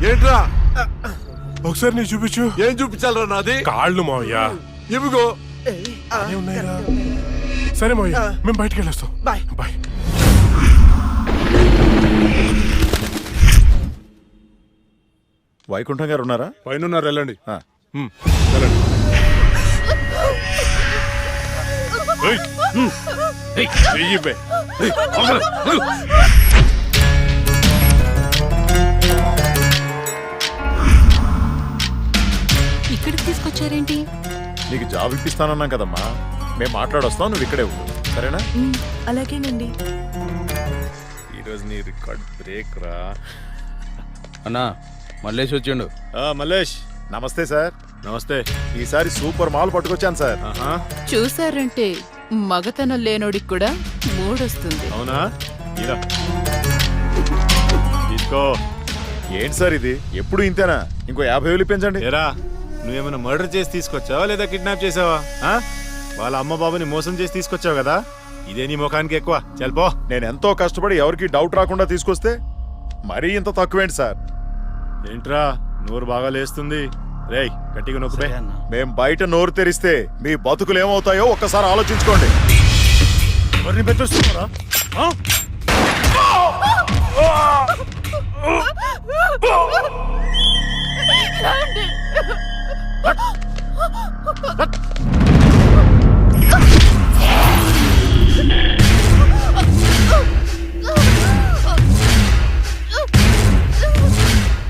[SPEAKER 2] ఏంట్రా?
[SPEAKER 11] ఒకసారి నీ చూపించు.
[SPEAKER 2] ఏం చూపించాలరా? నాది
[SPEAKER 11] కాళ్ళు మావయ్య.
[SPEAKER 2] ఇవిగో
[SPEAKER 11] ఉన్నాయిరా. సరే మావయ్య, మేము బయటికి వెళ్ళొస్తాం.
[SPEAKER 12] Bye
[SPEAKER 11] bye.
[SPEAKER 15] వైకుంఠం గారు ఉన్నారా?
[SPEAKER 11] పైన ఉన్నారు, వెళ్ళండి.
[SPEAKER 4] ఇక్కడికి తీసుకొచ్చారేంటి?
[SPEAKER 15] నీకు జాబ్ ఇప్పిస్తానన్నాం కదమ్మా, మేము మాట్లాడొస్తాం, నువ్వు ఇక్కడే ఉండు, సరేనా?
[SPEAKER 7] అలాగేనండి.
[SPEAKER 15] ఈరోజు నీ రికార్డ్ బ్రేక్ రా.
[SPEAKER 13] అన్నా మల్లేష్ వచ్చిండు.
[SPEAKER 15] మల్లేష్ నమస్తే సార్.
[SPEAKER 14] నమస్తే.
[SPEAKER 15] ఈసారి సూపర్ మాల్ పట్టుకొచ్చాను సార్.
[SPEAKER 4] చూసారంటే మగతనం లేనోడికి కూడా మూడొస్తుంది.
[SPEAKER 14] అవునా? ఇలా తీసుకో.
[SPEAKER 15] ఏంటి సార్ ఇది, ఎప్పుడు ఇంతేనా? ఇంకో 50,000 పెంచండి.
[SPEAKER 14] ఏరా, నువ్వేమైనా మర్డర్ చేసి తీసుకొచ్చావా లేదా కిడ్నాప్ చేసావా? వాళ్ళ అమ్మ బాబుని మోసం చేసి తీసుకొచ్చావు కదా, ఇదే నీ ముఖానికి ఎక్కువ. చల్పో.
[SPEAKER 15] నేను ఎంతో కష్టపడి ఎవరికి డౌట్ రాకుండా తీసుకొస్తే మరీ ఇంత తక్కువేంటి సార్?
[SPEAKER 14] ఏంట్రా నోరు బాగా లేస్తుంది? రేయ్ గట్టిగా నొక్కుపే.
[SPEAKER 15] మేం బయట నోరు తెరిస్తే మీ బతుకులు ఏమవుతాయో ఒక్కసారి ఆలోచించుకోండి.
[SPEAKER 14] ఎవరిని బెదిరిస్తున్నారా?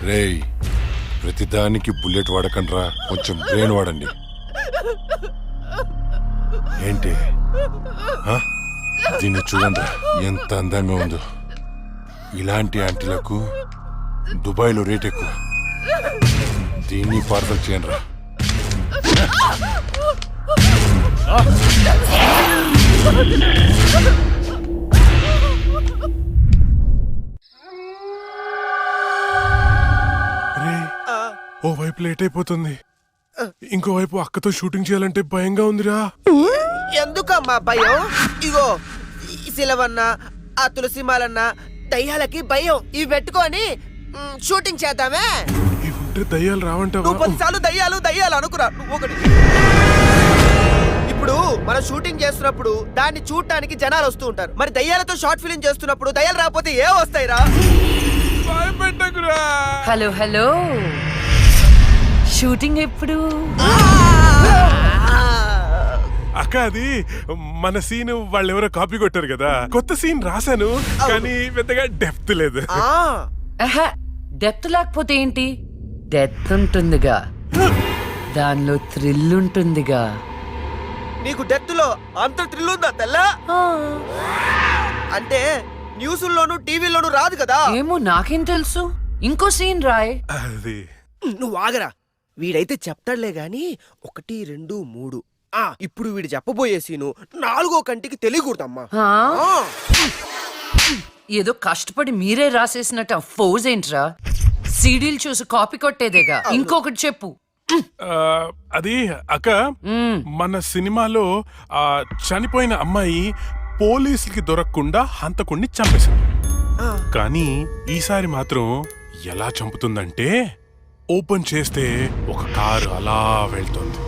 [SPEAKER 8] రేయ్, ప్రతిదానికి బుల్లెట్ వాడకండ్రా, కొంచెం బ్రెయిన్ వాడండి. ఏంటి దీన్ని చూడండి, ఎంత అందంగా ఉందో. ఇలాంటి ఆంటీలకు దుబాయ్లో రేట్ ఎక్కువ. దీన్ని పార్సల్ చేయండి రా.
[SPEAKER 11] ఓ వైపు లేట్ అయిపోతుంది, ఇంకోవైపు అక్కతో షూటింగ్ చేయాలంటే భయంగా ఉందిరా.
[SPEAKER 12] ఎందుకమ్మా భయం? ఇగో ఈ సిలవన్న, ఆ తులసిమాలన్న దయ్యాలకి భయం. ఇవి పెట్టుకొని షూటింగ్ చేద్దామే.
[SPEAKER 11] ఇవి ఉంటే దయ్యాలు రావంటావా?
[SPEAKER 12] నువ్వు 10 సార్లు దయ్యాలు దయ్యాలు అనుకురా. నువ్వు ఒకటి. ఇప్పుడు మనం షూటింగ్ చేస్తున్నప్పుడు దాన్ని చూడటానికి జనాలు వస్తూ ఉంటారు. మరి దయ్యాలతో షార్ట్ ఫిలిం చేస్తున్నప్పుడు దయ్యాలు రాకపోతే ఏ వస్తాయిరా?
[SPEAKER 1] హలో హలో, షూటింగ్ ఎప్పుడు?
[SPEAKER 11] అక్క అది మన సీన్ వాళ్ళెవరో కాపీ కొట్టారు కదా, కొత్త సీన్ రాశాను కానీ పెద్దగా డెప్త్ లేదు.
[SPEAKER 1] డెప్త్ లేకపోతే ఏంటి, డెత్ ఉంటుందిగా, దానిలో థ్రిల్ ఉంటుందిగా.
[SPEAKER 12] నీకు డెత్ లో అంత థ్రిల్ ఉందా తెల్ల? అంటే న్యూస్లోను టీవీలోను రాదు కదా.
[SPEAKER 1] ఏమో నాకేం తెలుసు, ఇంకో సీన్ రాయ్.
[SPEAKER 11] అది
[SPEAKER 12] నువ్వు ఆగరా, వీడైతే చెప్తాడులే గాని 1, 2, 3. ఇప్పుడు వీడు చెప్పబోయే సీను 4వ కంటికి తెలియకూడదమ్మా.
[SPEAKER 1] ఏదో కష్టపడి మీరే రాసేసినట్టు ఫోజ్ ఏంట్రా? సీడీలు చూసి కాపీ కొట్టేదేగా. ఇంకొకటి చెప్పు.
[SPEAKER 11] అది అక్క, మన సినిమాలో చనిపోయిన అమ్మాయి పోలీసులకి దొరకకుండా హంతకుణ్ణి చంపేశారు. కానీ ఈసారి మాత్రం ఎలా చంపుతుందంటే, ఓపెన్ చేస్తే ఒక కారు అలా వెళ్తుంది.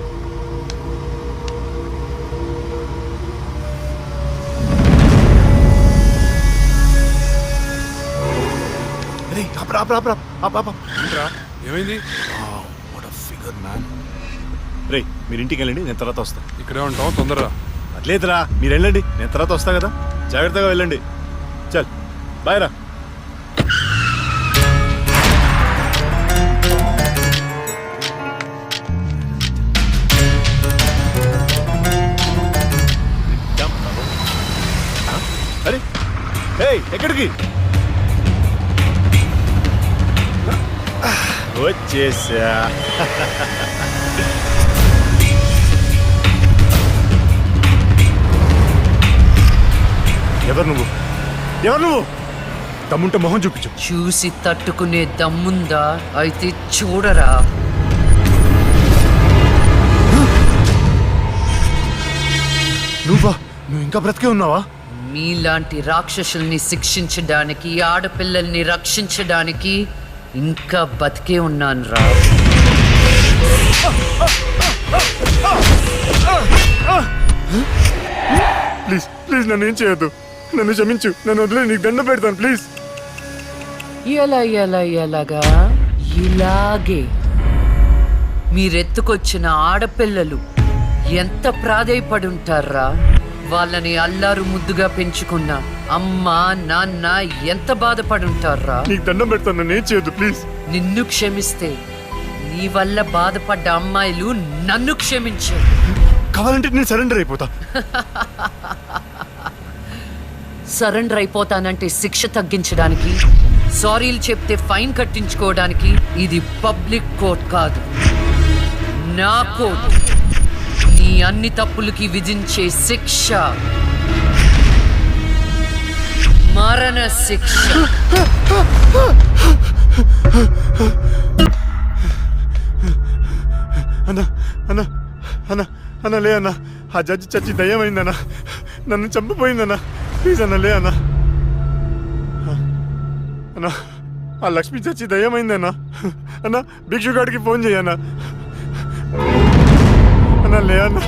[SPEAKER 11] ఏమైంది?
[SPEAKER 14] రే మీరు ఇంటికి వెళ్ళండి, నేను తర్వాత వస్తా.
[SPEAKER 11] ఇక్కడే ఉంటాం, తొందరగా.
[SPEAKER 14] అట్లేదురా, మీరు వెళ్ళండి, నేను తర్వాత వస్తా కదా. జాగ్రత్తగా వెళ్ళండి. చల్ బాయ్ రా. అరే ఎక్కడికి వచ్చేసా? ఎవరు నువ్వు? ఎవరు నువ్వు? దమ్ముంటే మొహం చూపించు.
[SPEAKER 1] చూసి తట్టుకునే దమ్ముందా? అయితే చూడరా.
[SPEAKER 14] నువ్వు ఇంకా బ్రతికే ఉన్నావా?
[SPEAKER 1] మీలాంటి రాక్షసుల్ని శిక్షించడానికి, ఆడపిల్లల్ని రక్షించడానికి ఇంకా బతికే ఉన్నాను రా.
[SPEAKER 14] ప్లీజ్ ప్లీజ్ నన్ను ఏం చేయొద్దు, నన్ను క్షమించు, నన్ను వదిలే, నీకు దండం పెడతాను ప్లీజ్.
[SPEAKER 1] ఎలాగా? ఇలాగే మీరెత్తుకొచ్చిన ఆడపిల్లలు ఎంత ప్రాధేయపడి ఉంటారా? వాళ్ళని అల్లారు ముద్దుగా పెంచుకున్న అమ్మ నాన్న ఎంత బాధపడుంటారా?
[SPEAKER 14] నీకు దండం పెడతాను, నన్ను ఏం చేయొద్దు ప్లీజ్.
[SPEAKER 1] నిన్ను క్షమిస్తే నీ వల్ల బాధపడ్డ అమ్మాయిలు నన్ను క్షమించారు.
[SPEAKER 14] కావాలంటే నేను సరెండర్ అయిపోతా.
[SPEAKER 1] సరెండర్ అయిపోతానంటే శిక్ష తగ్గించడానికి, సారీలు చెప్తే ఫైన్ కట్టించుకోవడానికి ఇది పబ్లిక్ కోర్ట్ కాదు, నా కోర్ట్. నీ అన్ని తప్పులకి విధించే శిక్ష మరణ శిక్ష.
[SPEAKER 14] అన్నా అన్నా అన్నా అన్నా లే అన్నా, ఆ జడ్జి చచ్చి దయ్యమైందన్నా, నన్ను చంపిపోయిందన్నా. ప్లీజ్ అన్నా లే అన్నా. అన్నా ఆ లక్ష్మి చచ్చి దయ్యమైందన్నా. అన్నా భిక్షుగాడికి ఫోన్ చేయన్నా. అన్నా లే అన్నా.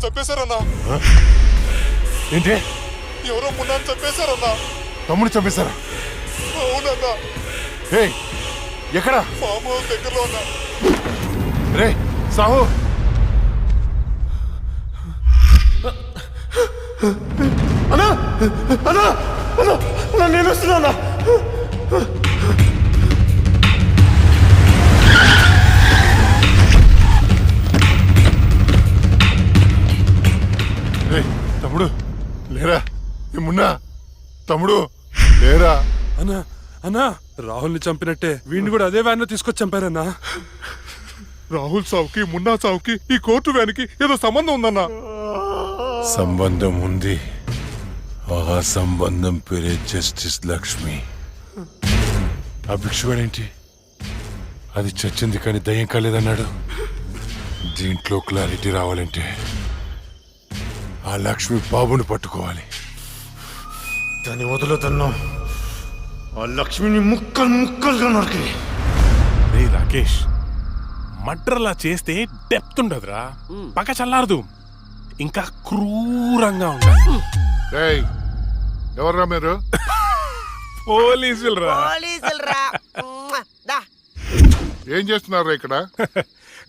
[SPEAKER 10] చంపేశారన్నా.
[SPEAKER 8] ఏంటి?
[SPEAKER 10] ఎవరో మున్నాను చంపేశారన్నా.
[SPEAKER 8] తమ్ముడు చంపేశారా?
[SPEAKER 10] అవునన్నా.
[SPEAKER 8] ఏయ్ ఎక్కడ?
[SPEAKER 10] ఫామ్ హౌస్ దగ్గరలో ఉన్నా.
[SPEAKER 8] రే సాహు,
[SPEAKER 14] అన్నా అన్నా అన్నా అన్నా నేను వస్తున్నా.
[SPEAKER 8] తమ్ముడు లేరా? ఏమున్నా తమ్ముడు లేరా?
[SPEAKER 11] అన్నా అన్నా, రాహుల్ని చంపినట్టే వీడిని కూడా అదే వ్యాన్ లో తీసుకొచ్చి చంపారన్నా.
[SPEAKER 10] రాహుల్ సావుకి మున్నా సావుకి ఈ కోర్టు వ్యానికి ఏదో సంబంధం ఉందన్నా.
[SPEAKER 8] సంబంధం ఉంది. ఆ సంబంధం పేరే జస్టిస్ లక్ష్మి. ఆ భిక్షుగాడేంటి అది చచ్చింది కానీ దయ్యం కాలేదన్నాడు. దీంట్లో క్లారిటీ రావాలంటే ఆ లక్ష్మి బాబుని పట్టుకోవాలి.
[SPEAKER 14] దాన్ని వదులుతున్నాం. ఆ లక్ష్మిని ముక్కలు ముక్కలుగా నరికి.
[SPEAKER 11] రే రాకేష్, మర్డర్లా చేస్తే డెప్త్ ఉండదురా, పక్క చల్లారదు, ఇంకా క్రూరంగా ఉండాలి.
[SPEAKER 10] ఎవర్రా మీరు?
[SPEAKER 11] పోలీసులు రా.
[SPEAKER 10] ఏం చేస్తున్నారా ఇక్కడ?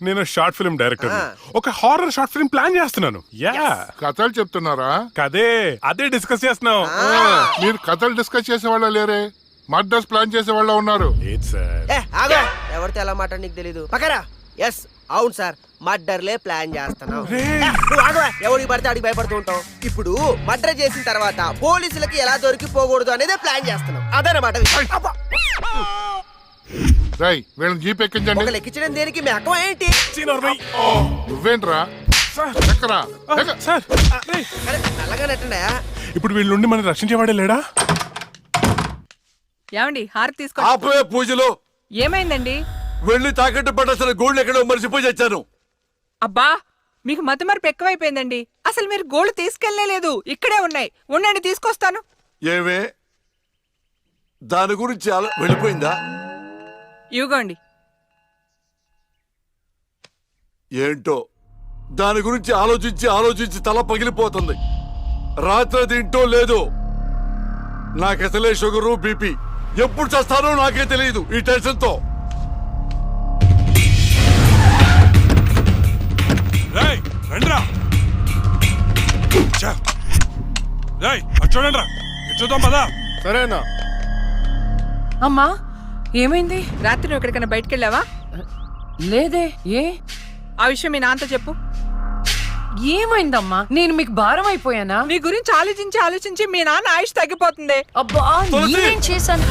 [SPEAKER 11] నేను షార్ట్ ఫిల్మ్ డైరెక్టర్, ఒక హారర్ షార్ట్ ఫిల్మ్ ప్లాన్ చేస్తున్నాను.
[SPEAKER 10] కథలు చెప్తున్నారా?
[SPEAKER 11] కదే అదే డిస్కస్ చేస్తున్నాం.
[SPEAKER 10] మీరు కథలు డిస్కస్ చేసే వాళ్ళ లేరే, మర్డర్స్ ప్లాన్ చేసే వాళ్ళ ఉన్నారు.
[SPEAKER 12] ఎవరితో ఎలా మాట నీకు తెలీదు. పక్కరా. ఎస్ అవును సార్, మర్డర్లే ప్లాన్ చేస్తున్నాం. ఎవరికి పడితే అడిగి భయపడుతూ ఉంటాం. ఇప్పుడు మర్డర్ చేసిన తర్వాత పోలీసులకి ఎలా దొరికిపోకూడదు అనేది ప్లాన్ చేస్తున్నాం. అదనమాట.
[SPEAKER 10] వీళ్ళని జీప్ ఎక్కించండి.
[SPEAKER 12] ఎక్కించడం దేనికి? మీ అక్క ఏంటి?
[SPEAKER 10] నువ్వేంట్రా?
[SPEAKER 11] ఇప్పుడు వీళ్ళ నుండి మనం రక్షించేవాడే లేడా?
[SPEAKER 3] ఏమండి హారతి తీసుకో.
[SPEAKER 2] ఆపే పూజలు.
[SPEAKER 3] ఏమైందండి?
[SPEAKER 2] వెళ్ళి తాకట్టు పట్టాల్సిన గోల్డ్ ఎక్కడో మర్చిపోయి వచ్చాను.
[SPEAKER 3] అబ్బా మీకు మతిమరుపు ఎక్కువైపోయిందండి. అసలు మీరు గోల్డ్ తీసుకెళ్లలేదు, ఇక్కడే ఉన్నాయి. ఉండండి తీసుకొస్తాను.
[SPEAKER 2] ఏమే దాని గురించి వెళ్ళిపోయిందా?
[SPEAKER 3] ఇవ్వండి.
[SPEAKER 2] ఏంటో దాని గురించి ఆలోచించి ఆలోచించి తల పగిలిపోతుంది. రాత్రి తింటో లేదు. నాకసలే షుగరు బీపీ. ఎప్పుడు చేస్తానో నాకే తెలియదు ఈ టెన్షన్ తో.
[SPEAKER 11] చూడండి చూద్దాం పదా.
[SPEAKER 14] సరేనా?
[SPEAKER 1] అమ్మా ఏమైంది?
[SPEAKER 3] రాత్రి నువ్వు ఎక్కడికైనా బయటకు వెళ్ళావా?
[SPEAKER 1] లేదే. ఏ?
[SPEAKER 3] ఆ విషయం మీ నాన్నతో చెప్పు.
[SPEAKER 1] ఏమైందమ్మా? నేను మీకు భారం అయిపోయానా?
[SPEAKER 3] నీ గురించి ఆలోచించి ఆలోచించి మీ నాన్న ఆయుష్ తగ్గిపోతుంది.
[SPEAKER 1] అబ్బా నేనేం చేశాను?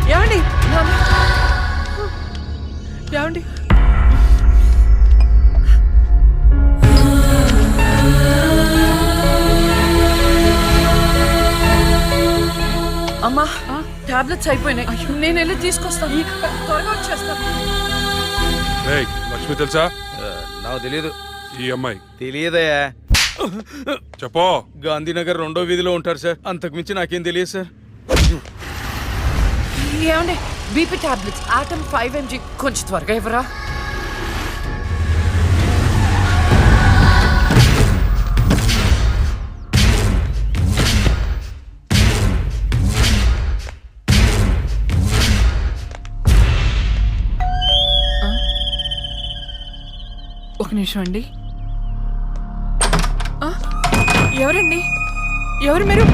[SPEAKER 3] ఏమండి ఏమండి?
[SPEAKER 1] అమ్మా టాబ్లెట్స్ అయిపోయినాయి. నేను వెళ్ళి తీసుకొస్తాను. త్వరగా వచ్చేస్తాను.
[SPEAKER 11] లక్ష్మి తెలుసా?
[SPEAKER 13] నాకు తెలియదు.
[SPEAKER 11] ఈ అమ్మాయి
[SPEAKER 13] తెలియదయా.
[SPEAKER 11] చెప్పో.
[SPEAKER 13] గాంధీనగర్ 2వ వీధిలో ఉంటారు సార్. అంతకుమించి నాకేం తెలియదు సార్.
[SPEAKER 1] ఏమండి బీపీ టాబ్లెట్స్ ఆటమ్ 5 mg కొంచెం త్వరగా ఇవ్వరా?
[SPEAKER 3] ఒక నిమిషం అండి. ఎవరండి? ఎవరు మీరు?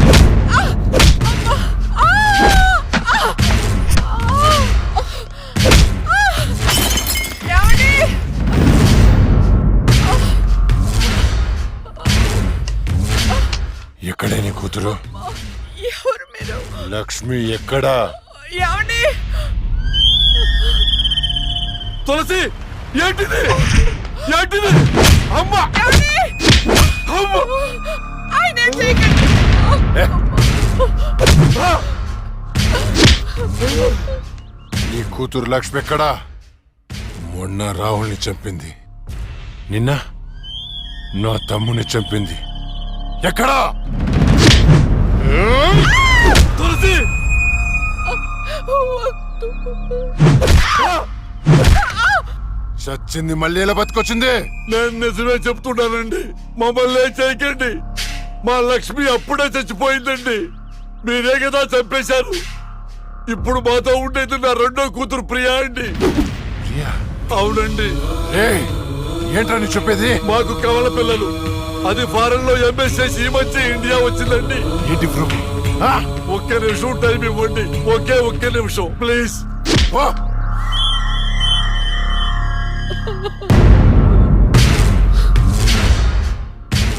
[SPEAKER 8] ఎక్కడే నీ కూతురు?
[SPEAKER 3] ఎవరు మీరు?
[SPEAKER 8] లక్ష్మి ఎక్కడా?
[SPEAKER 3] ఏమండి?
[SPEAKER 2] తులసి ఏంటిది? ఏంటిది? అమ్మ! అమ్మ!
[SPEAKER 3] ఆయన ఏం చేయకండి.
[SPEAKER 8] నీ కూతురు లక్ష్మి ఎక్కడా? మొన్న రాహుల్ని చంపింది, నిన్న నా తమ్ముని చంపింది. ఎక్కడా?
[SPEAKER 2] తులసి!
[SPEAKER 8] చచ్చింది మళ్ళీ ఎలా బతికొచ్చింది?
[SPEAKER 2] నేను నిజమే చెప్తున్నానండి. మమ్మల్ని ఏం చేయకండి. మా లక్ష్మి అప్పుడే చచ్చిపోయిందండి. మీరే కదా చంపేశారు. ఇప్పుడు మాతో ఉండేది నా రెండో కూతురు ప్రియా అండి. అవునండి.
[SPEAKER 8] ఏంట్రా నీ చెప్పేది?
[SPEAKER 2] మాకు కవల పిల్లలు. అది ఫారెన్ లో ఎంఎస్ చేసి ఈ మధ్య ఇండియా వచ్చిందండి.
[SPEAKER 8] ఏంటి ప్రూఫ్?
[SPEAKER 2] ఒక్క నిమిషం టైం ఇవ్వండి. ఒక్క నిమిషం ప్లీజ్.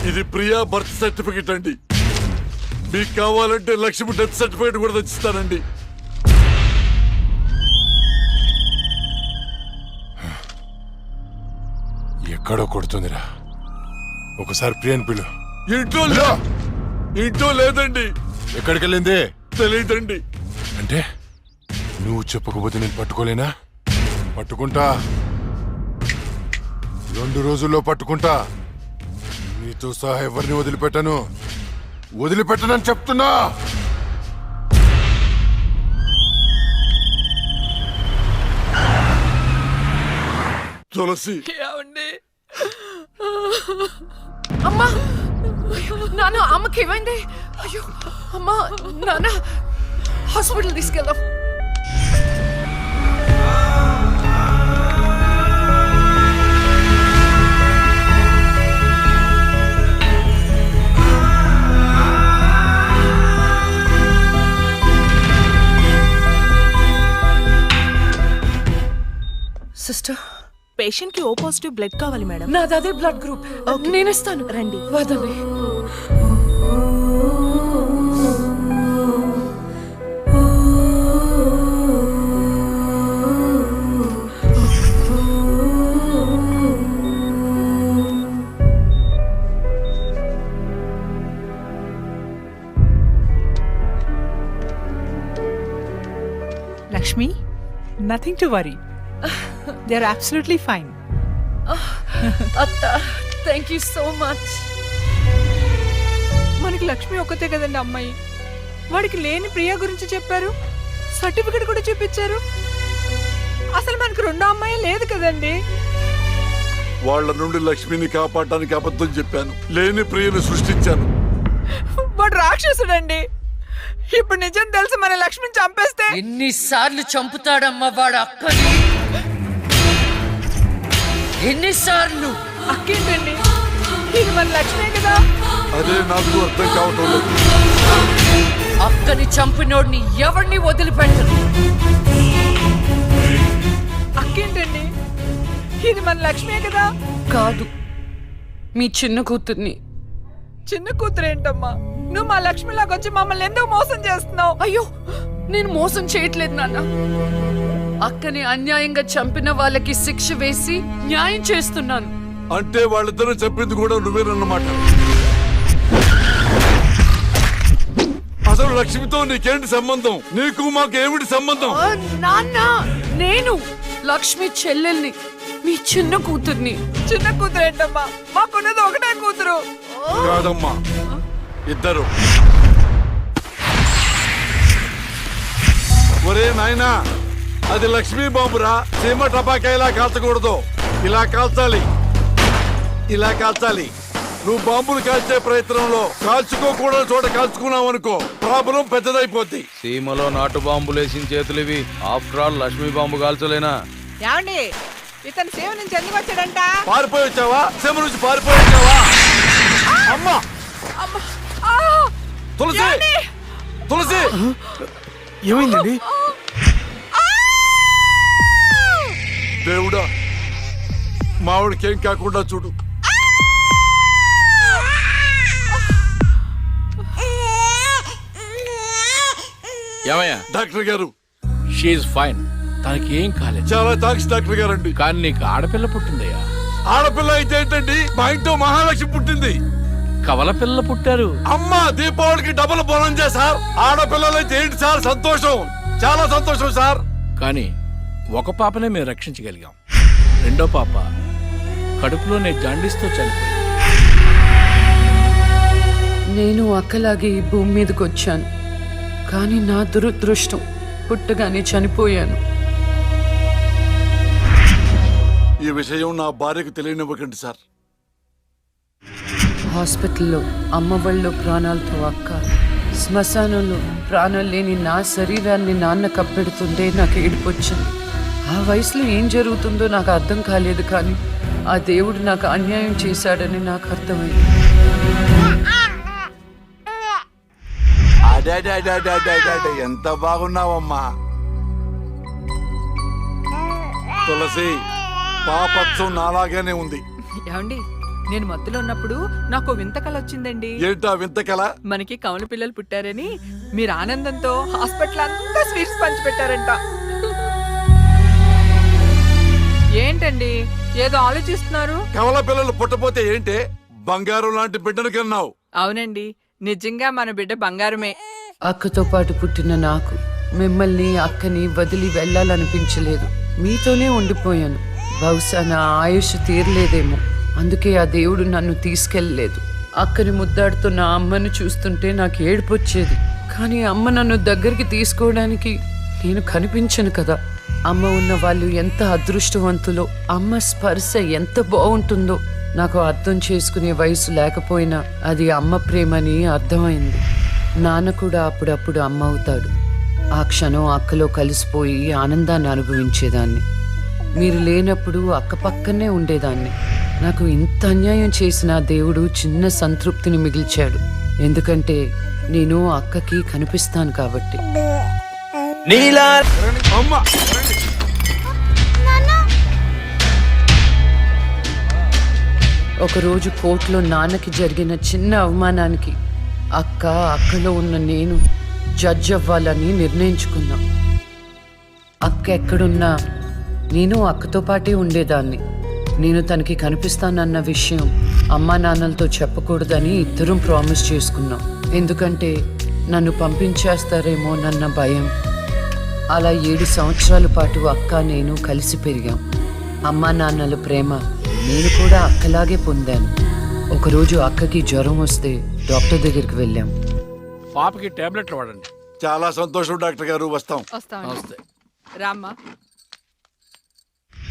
[SPEAKER 2] ఇది ప్రియా బర్త్ సర్టిఫికెట్ అండి. మీకు కావాలంటే లక్ష్మి డెత్ సర్టిఫికెట్ కూడా తెచ్చిస్తానండి.
[SPEAKER 8] ఎక్కడో కొడుతుందిరా. ఒకసారి ప్రియని పిలు.
[SPEAKER 2] ఇంట్లో లేదండి.
[SPEAKER 8] ఎక్కడికి వెళ్ళింది?
[SPEAKER 2] తెలియదండి.
[SPEAKER 8] అంటే నువ్వు చెప్పకపోతే నేను పట్టుకోలేనా? పట్టుకుంటా. 2 రోజుల్లో పట్టుకుంటా. నీతో సహా ఎవరిని వదిలిపెట్టను. వదిలిపెట్టనని చెప్తున్నా.
[SPEAKER 2] తులసి
[SPEAKER 1] అమ్మా! నాన్న అమ్మకి ఏమైంది? అయ్యో అమ్మా! నాన్న హాస్పిటల్ తీసుకెళ్దాం. సిస్టర్,
[SPEAKER 7] పేషెంట్ కి ఓ పాజిటివ్ బ్లడ్ కావాలి మేడం.
[SPEAKER 1] నాది అదే బ్లడ్ గ్రూప్. నేను ఇస్తాను.
[SPEAKER 7] రండి.
[SPEAKER 1] వదండి.
[SPEAKER 3] Lakshmi, nothing to worry. They are absolutely fine.
[SPEAKER 1] అత్త, థ్యాంక్ యూ సో మచ్.
[SPEAKER 3] మనకి లక్ష్మి ఒక్కతే కదండి అమ్మాయి. వాడికి లేని ప్రియా గురించి చెప్పారు, సర్టిఫికెట్ కూడా చూపించారు. అసలు మనకు రెండో అమ్మాయి లేదు కదండి.
[SPEAKER 2] వాళ్ళ నుండి లక్ష్మిని కాపాడటానికి అబద్ధం చెప్పాను. లేని ప్రియను సృష్టించాను.
[SPEAKER 3] వాడు రాక్షసుడండి. ఇప్పుడు నిజం తెలిసి మన లక్ష్మిని చంపేస్తే
[SPEAKER 1] ఎన్నిసార్లు చంపుతాడమ్మా వాడు అక్కని? ఎన్నిసార్లు?
[SPEAKER 3] అక్కేంటండి, ఇది మన లక్ష్మే కదా.
[SPEAKER 2] అదే నాకు అర్థం కావటం లేదు.
[SPEAKER 1] అక్కని చంపినోడిని ఎవరిని వదిలిపెట్టరు.
[SPEAKER 3] అక్కేంటండి, ఇది మన లక్ష్మే కదా.
[SPEAKER 1] కాదు, మీ చిన్న కూతుర్ని.
[SPEAKER 3] చిన్న కూతురు ఏంటమ్మా? నువ్వు మా లక్ష్మిలాగా వచ్చి మమ్మల్ని ఎందుకు మోసం చేస్తున్నావు?
[SPEAKER 1] అయ్యో, నేను మోసం చేయట్లేదు నాన్న. అక్కని అన్యాయంగా చంపిన వాళ్ళకి శిక్ష వేసి న్యాయం చేస్తున్నాను.
[SPEAKER 2] అంటే వాళ్ళిద్దరూ చెప్పింది కూడా నువ్వేనన్నమాట. అసలు లక్ష్మితో నీకేంటి సంబంధం? నీకు మాకు ఏమిటి సంబంధం?
[SPEAKER 1] నాన్న, నేను లక్ష్మి చెల్లెల్ని. మీ చిన్న కూతుర్ని.
[SPEAKER 3] చిన్న కూతురు ఏంటమ్మా? మాకున్నది ఒకటే కూతురు.
[SPEAKER 2] కాదమ్మా, ఇద్దరు. ఒరే నాయనా, అది లక్ష్మీ బాంబురా. సీమ టపాకా ఇలా కాల్చకూడదు, ఇలా కాల్చాలి, ఇలా కాల్చాలి. నువ్వు బాంబులు కాల్చే ప్రయత్నంలో కాల్చుకోకూడని చోట కాల్చుకున్నావు అనుకో, ప్రాబ్లం పెద్దదైపోద్ది.
[SPEAKER 13] సీమలో నాటు బాంబులు వేసిన చేతులివి. ఆఫ్టర్ ఆల్ లక్ష్మీ బాంబు కాల్చలేనా?
[SPEAKER 3] ఏమండి, ఇతను సేవ నుంచి ఎందుకు వచ్చాడంట?
[SPEAKER 2] పారిపోయి వచ్చావా? సీమ నుంచి పారిపోయి వచ్చావా? అమ్మా, తులసి, తులసి,
[SPEAKER 13] ఏమైందండి?
[SPEAKER 2] దేవుడా, మావిడికి ఏం కాకుండా చూడు.
[SPEAKER 13] ఏమయ్యా?
[SPEAKER 2] డాక్టర్ గారు,
[SPEAKER 13] షీఈ్ ఫైన్. తనకి ఏం కాలేదు.
[SPEAKER 2] చాలా థాంక్స్ డాక్టర్ గారండి.
[SPEAKER 13] కానీ నీకు ఆడపిల్ల పుట్టిందయ్యా.
[SPEAKER 2] ఆడపిల్ల అయితే ఏంటండి, మా ఇంట్లో మహాలక్ష్మి పుట్టింది.
[SPEAKER 13] కవల పిల్లలు పుట్టారు.
[SPEAKER 2] అమ్మా, దీపావళికి డబుల్ బోనం సార్. ఆడపిల్లలైతే ఏంటి సార్ సంతోషం, చాలా సంతోషం సార్.
[SPEAKER 13] కానీ ఒక పాపనే మేము రక్షించగలిగాం. రెండో పాప కడుపులోనే జాండీస్తో చనిపోయింది.
[SPEAKER 1] నేను అక్కలాగే ఈ భూమి మీదకి వచ్చాను, కానీ నా దురదృష్టం పుట్టగానే చనిపోయాను.
[SPEAKER 2] ఈ విషయం నా భార్యకు తెలియనివ్వకండి సార్.
[SPEAKER 1] హాస్పిటల్లో అమ్మ వాళ్ళు ప్రాణాలతో అక్క, శ్మశానంలో ప్రాణాలు లేని నా శరీరాన్ని నాన్న కప్పెడుతుంటే నాకు ఏడుపొచ్చింది. ఆ వయసులో ఏం జరుగుతుందో నాకు అర్థం కాలేదు, కానీ ఆ దేవుడు నాకు అన్యాయం చేశాడని నాకు అర్థమైంది.
[SPEAKER 2] ఎంత బాగున్నావమ్మా తులసి. పాపత్సం నాలాగానే ఉంది.
[SPEAKER 3] ఏమండి, నేను మత్తులో ఉన్నప్పుడు నాకు వింత కళ వచ్చిందండి.
[SPEAKER 2] ఏంటా వింత కళ?
[SPEAKER 3] మనకి కమల పిల్లలు పుట్టారని మీరు ఆనందంతో హాస్పిటల్ అంతా స్వీట్స్ పంచిపెట్టారంట. ఏంటండి ఏదో ఆలోచిస్తున్నారు?
[SPEAKER 2] కమల పిల్లలు పుట్టపోతే ఏంటే, బంగారం లాంటి బిడ్డను కన్నావు.
[SPEAKER 3] అవునండి, నిజంగా మన బిడ్డ బంగారమే.
[SPEAKER 1] అక్కతో పాటు పుట్టిన నాకు మిమ్మల్ని అక్కని వదిలి వెళ్ళాలనిపించలేదు. మీతోనే ఉండిపోయాను. బహుశా నా ఆయుష్ తీరలేదేమో, అందుకే ఆ దేవుడు నన్ను తీసుకెళ్ళలేదు. అక్కని ముద్దాడుతున్న అమ్మను చూస్తుంటే నాకు ఏడుపొచ్చేది, కానీ అమ్మ నన్ను దగ్గరికి తీసుకోవడానికి నేను కనిపించను కదా. అమ్మ ఉన్న వాళ్ళు ఎంత అదృష్టవంతులో, అమ్మ స్పర్శ ఎంత బాగుంటుందో నాకు అర్థం చేసుకునే వయసు లేకపోయినా అది అమ్మ ప్రేమని అర్థమైంది. నాన్న కూడా అప్పుడప్పుడు అమ్మ అవుతాడు. ఆ క్షణం అక్కలో కలిసిపోయి ఆనందాన్ని అనుభవించేదాన్ని. మీరు లేనప్పుడు అక్క పక్కనే ఉండేదాన్ని. నాకు ఇంత అన్యాయం చేసిన దేవుడు చిన్న సంతృప్తిని మిగిల్చాడు, ఎందుకంటే నేను అక్కకి కనిపిస్తాను కాబట్టి. ఒకరోజు కోర్టులో నాన్నకి జరిగిన చిన్న అవమానానికి అక్కలో ఉన్న నేను జడ్జ్ అవ్వాలని నిర్ణయించుకున్నా. అక్క ఎక్కడున్నా నేను అక్కతో పాటే ఉండేదాన్ని. నేను తనకి కనిపిస్తానన్న విషయం అమ్మా నాన్నలతో చెప్పకూడదని ఇద్దరం ప్రామిస్ చేసుకున్నాం, ఎందుకంటే నన్ను పంపించేస్తారేమోనన్న భయం. అలా 7 సంవత్సరాల పాటు అక్క నేను కలిసి పెరిగాం. అమ్మా నాన్నల ప్రేమ నేను కూడా అక్కలాగే పొందాను. ఒకరోజు అక్కకి జ్వరం వస్తే డాక్టర్ దగ్గరికి వెళ్ళాం.
[SPEAKER 13] పాపకి టాబ్లెట్లు వాడండి.
[SPEAKER 2] చాలా సంతోషం డాక్టర్ గారు, వస్తాం.
[SPEAKER 13] నమస్తే.
[SPEAKER 3] రామ్మా.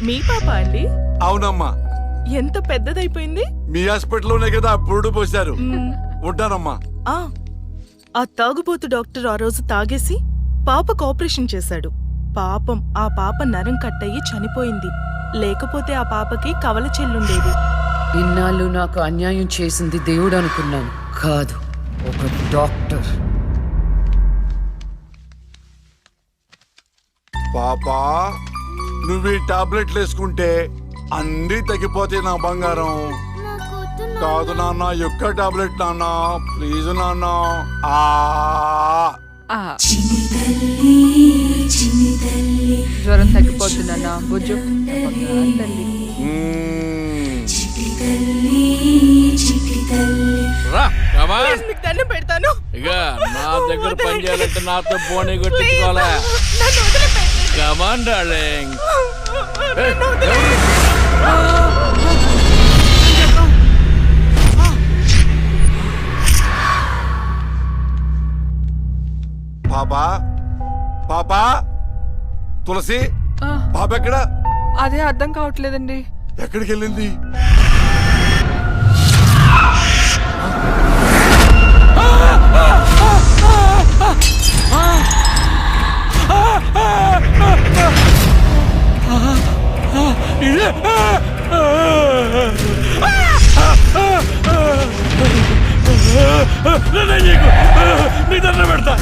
[SPEAKER 7] మీ పాప అండి?
[SPEAKER 2] అవునమ్మా.
[SPEAKER 7] ఎంత పెద్దదైపోయింది.
[SPEAKER 2] మీ హాస్పిటల్లోనే కదా పురుడు పోశారు. ఉంటానమ్మా.
[SPEAKER 7] ఆ తాగుబోతు డాక్టర్ ఆ రోజు తాగేసి పాపకు ఆపరేషన్ చేశాడు. పాపం ఆ పాప నరం కట్టయి చనిపోయింది. లేకపోతే ఆ పాపకి కవల చెల్లుండేది.
[SPEAKER 1] ఇన్నాళ్ళు నాకు అన్యాయం చేసింది దేవుడు అనుకున్నాను, కాదు ఒక డాక్టర్.
[SPEAKER 2] పాపా, నువ్వు ఈ టాబ్లెట్లు వేసుకుంటే అన్నీ తగ్గిపోతాయి నా బంగారం. కాదు నాన్న, యొక్క టాబ్లెట్ నాన్న, ప్లీజ్ నాన్న.
[SPEAKER 3] జ్వరం తగ్గిపోతుందన్న బుజ్జు తల్లి.
[SPEAKER 7] పెడతాను.
[SPEAKER 13] ఇక నా దగ్గర పని చేయాలంటే నాతో బోని కొట్టించుకోవాలా? Come on darling.
[SPEAKER 2] పాపా పాపా తులసి పాప ఎక్కడ?
[SPEAKER 3] అదే అర్థం కావట్లేదండి.
[SPEAKER 2] ఎక్కడికి వెళ్ళింది?
[SPEAKER 13] పెడతా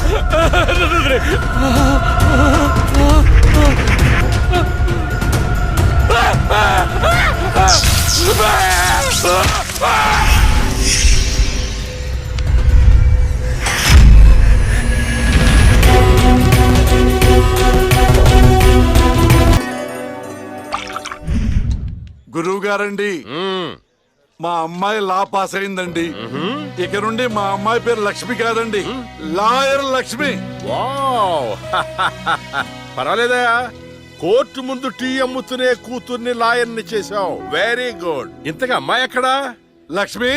[SPEAKER 2] గురువు గారండి, మా అమ్మాయి లా పాస్ అయిందండి. ఇక నుండి మా అమ్మాయి పేరు లక్ష్మి కాదండి, లాయర్ లక్ష్మి.
[SPEAKER 5] వావ్ పర్వాలేదా, కోర్టు ముందు టీ అమ్ముతునే కూతుర్ని లాయర్ని చేశావు. Very good. ఇంతగా అమ్మాయి ఎక్కడా?
[SPEAKER 2] లక్ష్మి,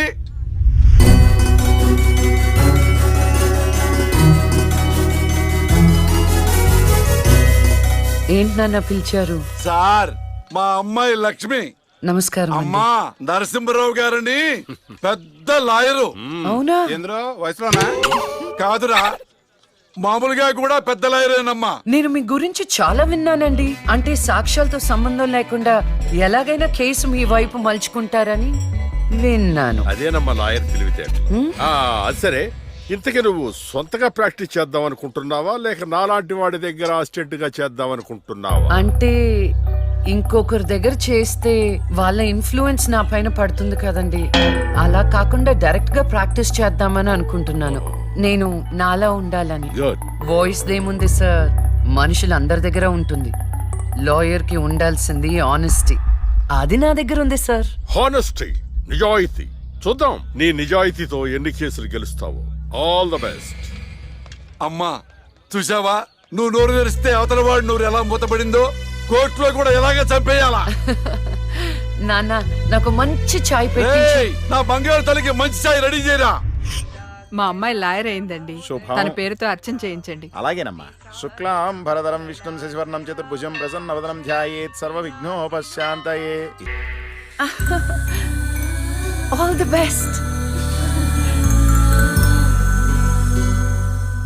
[SPEAKER 1] ఏంటి నాన్న పిలిచారు?
[SPEAKER 2] సార్ మా అమ్మాయి లక్ష్మి.
[SPEAKER 1] నమస్కారం అండి.
[SPEAKER 2] అమ్మా నరసింహరావు గారని పెద్ద లాయరు.
[SPEAKER 1] అవునా?
[SPEAKER 2] ఏంద్రో వయసులోనా? కాదురా, మామూలుగా కూడా పెద్ద లాయరేనమ్మా.
[SPEAKER 1] నేను మీ గురించి చాలా విన్నానండి. అంటే సాక్ష్యాలతో సంబంధం లేకుండా ఎలాగైనా కేసు మీ వైపు మలుచుకుంటారని విన్నాను.
[SPEAKER 5] అదేనమ్మా లాయర్ తెలివితేటలు. అది సరే, ఇంతకీ నువ్వు సొంతగా ప్రాక్టీస్ చేద్దాం అనుకుంటున్నావా లేక నాలాంటి వాడి దగ్గర అసిస్టెంట్ గా చేద్దాం అనుకుంటున్నావా?
[SPEAKER 1] అంటే ఇంకొకరి దగ్గర చేస్తే వాళ్ళ ఇన్ఫ్లుయెన్స్ నా పైన పడుతుంది కదండి. అలా కాకుండా డైరెక్ట్ గా ప్రాక్టీస్ చేద్దామని అనుకుంటున్నాను. నేను నాలా ఉండాలని. వాయిస్ దేముంది సార్, మనుషులందరి దగ్గర ఉంటుంది. లాయర్ కి ఉండాల్సింది ఆనెస్టీ. అది నా దగ్గర ఉంది సార్.
[SPEAKER 5] హానెస్టీ, నిజాయితీ. చూద్దాం నీ నిజాయితీతో ఎన్ని కేసులు గెలుస్తావో. All the best.
[SPEAKER 2] అమ్మా చూసావా, నువ్వు నోరు తెరిస్తే అవతల వాడు నోరు ఎలా మూతపడిందో, కోర్టులో కూడా ఎలాగ చంపేయాలా?
[SPEAKER 1] నాన్న నాకు మంచి చాయ్ పెట్టి.
[SPEAKER 2] ఏయ్, నా బంగారు తల్లికి మంచి చాయ్ రెడీ చేయరా.
[SPEAKER 3] మా అమ్మాయి లాయర్ అయిందండి. తన పేరుతో అర్చన చేయించండి.
[SPEAKER 15] అలాగేనమ్మా. శుక్లాం భరధరం విష్ణుం శశివర్ణం చతుర్భుజం ప్రసన్నవదనం ధ్యాయేత్ సర్వ విఘ్నోపశాంతయే.
[SPEAKER 1] All the best.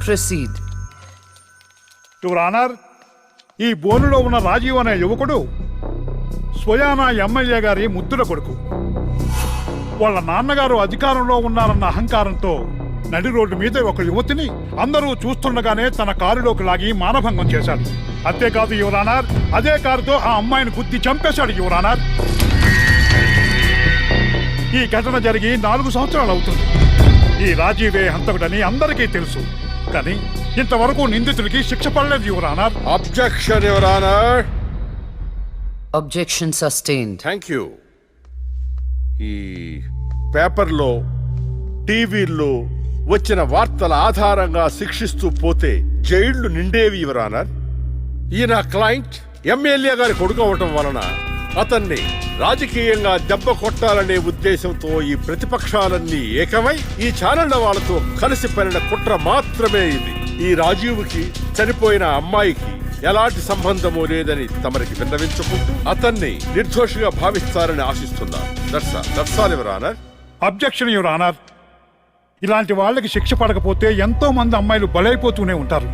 [SPEAKER 1] Proceed.
[SPEAKER 6] Your honour, ఈ బోనులో ఉన్న రాజీవ్ అనే యువకుడు స్వయానా ఎమ్మెల్యే గారి ముద్దుల కొడుకు. వాళ్ళ నాన్నగారు అధికారంలో ఉన్నారన్న అహంకారంతో నడి రోడ్డు మీద ఒక యువతిని అందరూ చూస్తుండగానే తన కారులోకి లాగి మానభంగం చేశాడు. అంతేకాదు యువర్ ఆనర్, అదే కారుతో ఆ అమ్మాయిని గుద్ది చంపేశాడు యువర్ ఆనర్. ఈ ఘటన జరిగి 4 సంవత్సరాలు అవుతుంది. ఈ రాజీవే హంతకుడని అందరికీ తెలుసు, కానీ ఇంతవరకు నిందితుడికి శిక్ష పడలేదు your honour.
[SPEAKER 5] Objection your honour.
[SPEAKER 1] Objection sustained.
[SPEAKER 5] Thank you. ఈ పేపర్లో టీవీల్లో వచ్చిన వార్తల ఆధారంగా శిక్షిస్తూ పోతే జైళ్లు నిండేవి యువర్ ఆనర్. ఈయన క్లయింట్ ఎమ్మెల్యే గారి కొడుకు అవటం వలన అతన్ని రాజకీయంగా దెబ్బ కొట్టాలనే ఉద్దేశంతో ఈ ప్రతిపక్షాలన్నీ ఏకమై ఈ ఛానళ్ల వాళ్ళతో కలిసి పడిన కుట్ర మాత్రమే ఇది. ఈ రాజీవ్కి చనిపోయిన అమ్మాయికి ఎలాంటి సంబంధమూ లేదని తమరికి విన్నవించుకుంటూ అతన్ని నిర్దోషిగా భావిస్తారని ఆశిస్తున్నారు. That's all your honour.
[SPEAKER 6] Objection your honour. ఇలాంటి వాళ్ళకి శిక్ష పడకపోతే ఎంతో మంది అమ్మాయిలు బలైపోతూనే ఉంటారు.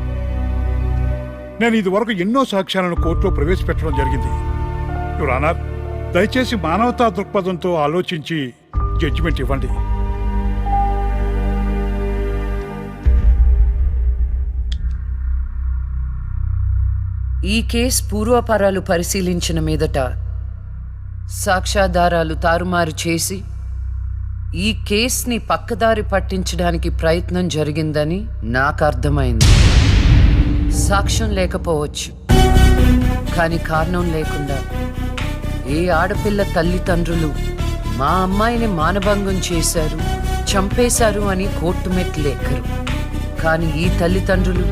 [SPEAKER 6] నేను ఇదివరకు ఎన్నో సాక్ష్యాలను కోర్టులో ప్రవేశపెట్టడం జరిగింది యువర్ ఆనర్. దయచేసి మానవతా దృక్పథంతో ఆలోచించి జడ్జిమెంట్ ఇవ్వండి.
[SPEAKER 1] ఈ కేసు పూర్వాపరాలు పరిశీలించిన మీదట సాక్ష్యాధారాలు తారుమారు చేసి ఈ కేసుని పక్కదారి పట్టించడానికి ప్రయత్నం జరిగిందని నాకు అర్థమైంది. సాక్ష్యం లేకపోవచ్చు, కానీ కారణం లేకుండా ఏ ఆడపిల్ల తల్లిదండ్రులు మా అమ్మాయిని మానభంగం చేశారు, చంపేశారు అని కోర్టు మెట్లు ఎక్కరు. కానీ ఈ తల్లిదండ్రులు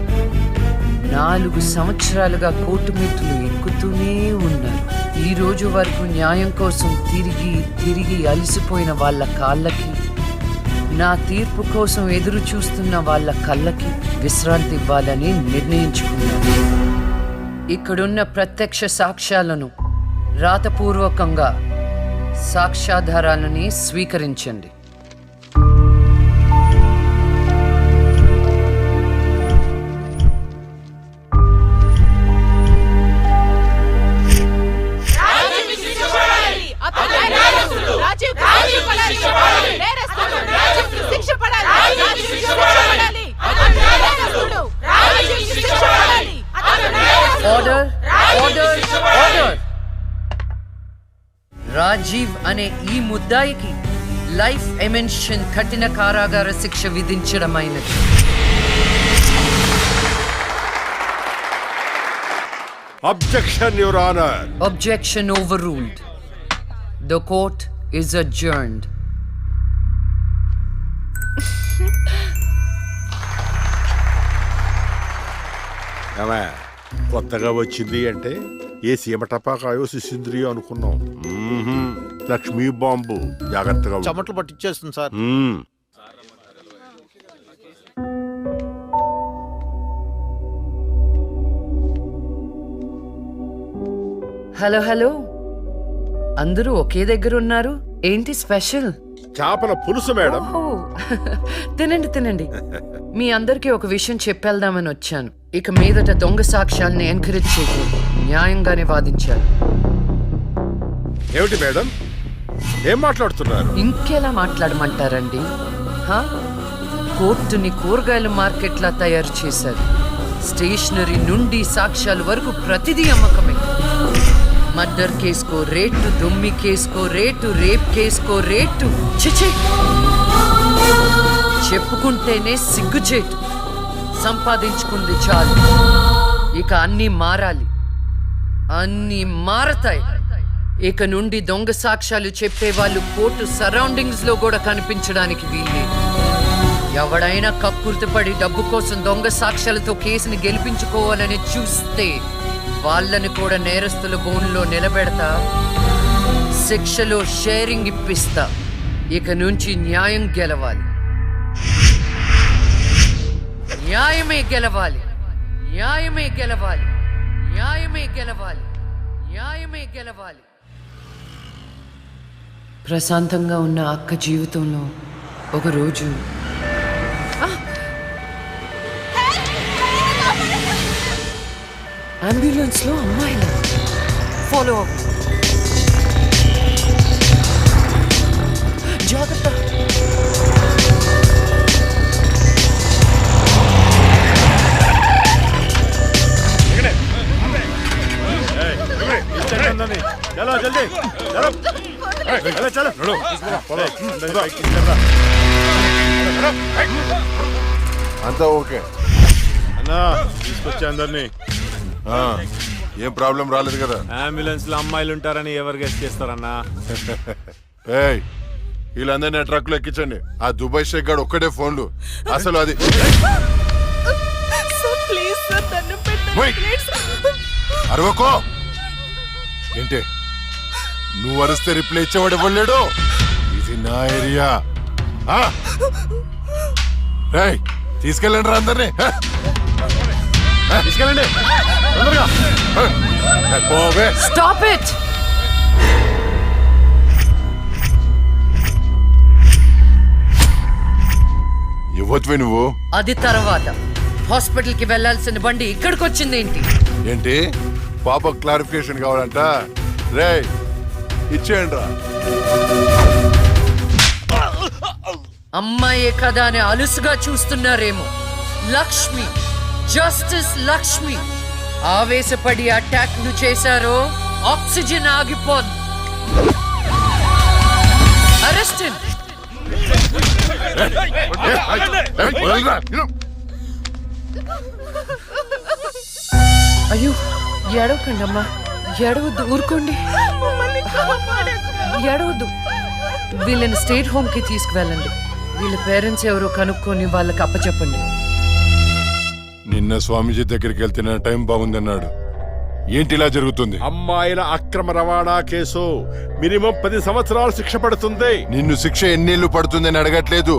[SPEAKER 1] 4 సంవత్సరాలుగా కోర్టు మెట్లు ఎక్కుతూనే ఉన్నారు. ఈ రోజు వరకు న్యాయం కోసం తిరిగి తిరిగి అలసిపోయిన వాళ్ళ కాళ్ళకి, నా తీర్పు కోసం ఎదురు చూస్తున్న వాళ్ళ కళ్ళకి విశ్రాంతి ఇవ్వాలని నిర్ణయించుకున్నాను. ఇక్కడున్న ప్రత్యక్ష సాక్ష్యాలను రాతపూర్వకంగా సాక్ష్యాధారాలని స్వీకరించండి. Order, order, order. రాజీవ్ అనే ఈ ముద్దాయికి లైఫ్ ఎమెన్షన్ కఠిన కారాగార శిక్ష విధించడమైనది.
[SPEAKER 5] Objection your honour.
[SPEAKER 1] Objection overruled. The court is adjourned.
[SPEAKER 5] కొత్తగా వచ్చింది అంటే ఏ సీమ టపాకాయో శిశింద్రియో అనుకున్నాం. లక్ష్మీ బాంబు. జాగ్రత్తగా
[SPEAKER 14] చెమటలు పట్టించేస్తుంది సార్.
[SPEAKER 1] హలో హలో, అందరూ ఒకే దగ్గర ఉన్నారు. ఏంటి స్పెషల్?
[SPEAKER 5] చేపల పులుసు మేడం.
[SPEAKER 1] తినండి తినండి. మీ అందరికీ ఒక విషయం చెప్పేద్దామని వచ్చాను. ఇక మీదట దొంగ సాక్ష్యాల్ని ఎంకరేజ్ చేయకూడదు. న్యాయంగానే వాదించాలి.
[SPEAKER 5] ఏమిటి మేడం, ఏం మాట్లాడుతున్నారు?
[SPEAKER 1] ఇంకెలా మాట్లాడమంటారండి? కోర్టుని కూరగాయల మార్కెట్లా తయారు చేశారు. స్టేషనరీ నుండి సాక్ష్యాల వరకు ప్రతిదీ అమ్మకమే. మర్డర్ కేసుకో రేటు, దొమ్మి కేసుకో రేటు, రేప్ కేసుకో రేటు. చిచి, చెప్పుకుంటేనే సిగ్గుచేటు. సంపాదించుకుంది చాలు. ఇక అన్నీ మారాలి. అన్నీ మారతాయి. ఇక నుండి దొంగ సాక్ష్యాలు చెప్పేవాళ్ళు కోర్టు సరౌండింగ్స్ లో కూడా కనిపించడానికి వీల్లేదు. ఎవడైనా కక్కుర్తిపడి డబ్బు కోసం దొంగ సాక్ష్యాలతో కేసుని గెలిపించుకోవాలని చూస్తే వాళ్ళని కూడా నేరస్తుల బోన్లో నిలబెడతా. శిక్షలో షేరింగ్ ఇప్పిస్తా. ఇక నుంచి న్యాయం గెలవాలి. న్యాయమే గెలవాలి. న్యాయమే గెలవాలి. న్యాయమే గెలవాలి. న్యాయమే గెలవాలి. ప్రశాంతంగా ఉన్న అక్క జీవితంలో ఒకరోజు అంబులెన్స్ లో అమ్మాయిల ఫాలో అప్. జాగ్రత్త.
[SPEAKER 15] चलो जल्दी चलो चलो
[SPEAKER 8] అంతా ఓకే
[SPEAKER 15] అన్నా తీసుకొచ్చా అందరినీ.
[SPEAKER 8] ఏం ప్రాబ్లం రాలేదు కదా?
[SPEAKER 14] అంబులెన్స్ లో అమ్మాయిలు ఉంటారని ఎవరు గెస్ట్ చేస్తారన్నా?
[SPEAKER 8] ఏయ్, వీళ్ళందరినీ ట్రక్ లో ఎక్కించండి. ఆ దుబాయ్ షేక్ గాడు ఒక్కడే ఫోన్లు. అసలు అది అరవకో. ఏంటి నువ్వు అరిస్తే రిప్లై ఇచ్చేవాడు ఇవ్వలేడు. ఇది నా ఏరియా. రేయ్, తీసుకెళ్ళండి రా అందరినీ.
[SPEAKER 15] తీసుకెళ్ళండి తొందరగా.
[SPEAKER 1] Stop it.
[SPEAKER 8] ఇవ్వచ్చువే నువ్వు.
[SPEAKER 1] అది తర్వాత. హాస్పిటల్ కి వెళ్లాల్సిన బండి ఇక్కడికి వచ్చింది ఏంటి?
[SPEAKER 8] ఏంటి పాప క్లారిఫికేషన్ కావాలంట. రే ఇచ్చేయండి రా.
[SPEAKER 1] అమ్మాయే కదా అని అలుసుగా చూస్తున్నారేమో. లక్ష్మి, జస్టిస్ లక్ష్మి ఆవేశపడి అటాక్ ను చేశారో ఆక్సిజన్ ఆగిపోద్ది. అరెస్ట్. అయ్యో, ఏడవకండి అమ్మా, ఏడవద్దు, ఊరుకోండి, ఏడవద్దు. వీళ్ళని స్టేట్ హోమ్ కి తీసుకువెళ్ళండి. వీళ్ళ పేరెంట్స్ ఎవరో కనుక్కొని వాళ్ళకి అప్పచెప్పండి.
[SPEAKER 8] నిన్న స్వామీజీ దగ్గరికి వెళ్తే నా టైం బాగుందన్నాడు. ఏంటి ఇలా జరుగుతుంది?
[SPEAKER 5] అమ్మాయిల అక్రమ రవాణా కేసు మినిమం 10 సంవత్సరాలు శిక్ష పడుతుంది.
[SPEAKER 8] నిన్ను శిక్ష ఎన్నేళ్లు పడుతుందని అడగట్లేదు,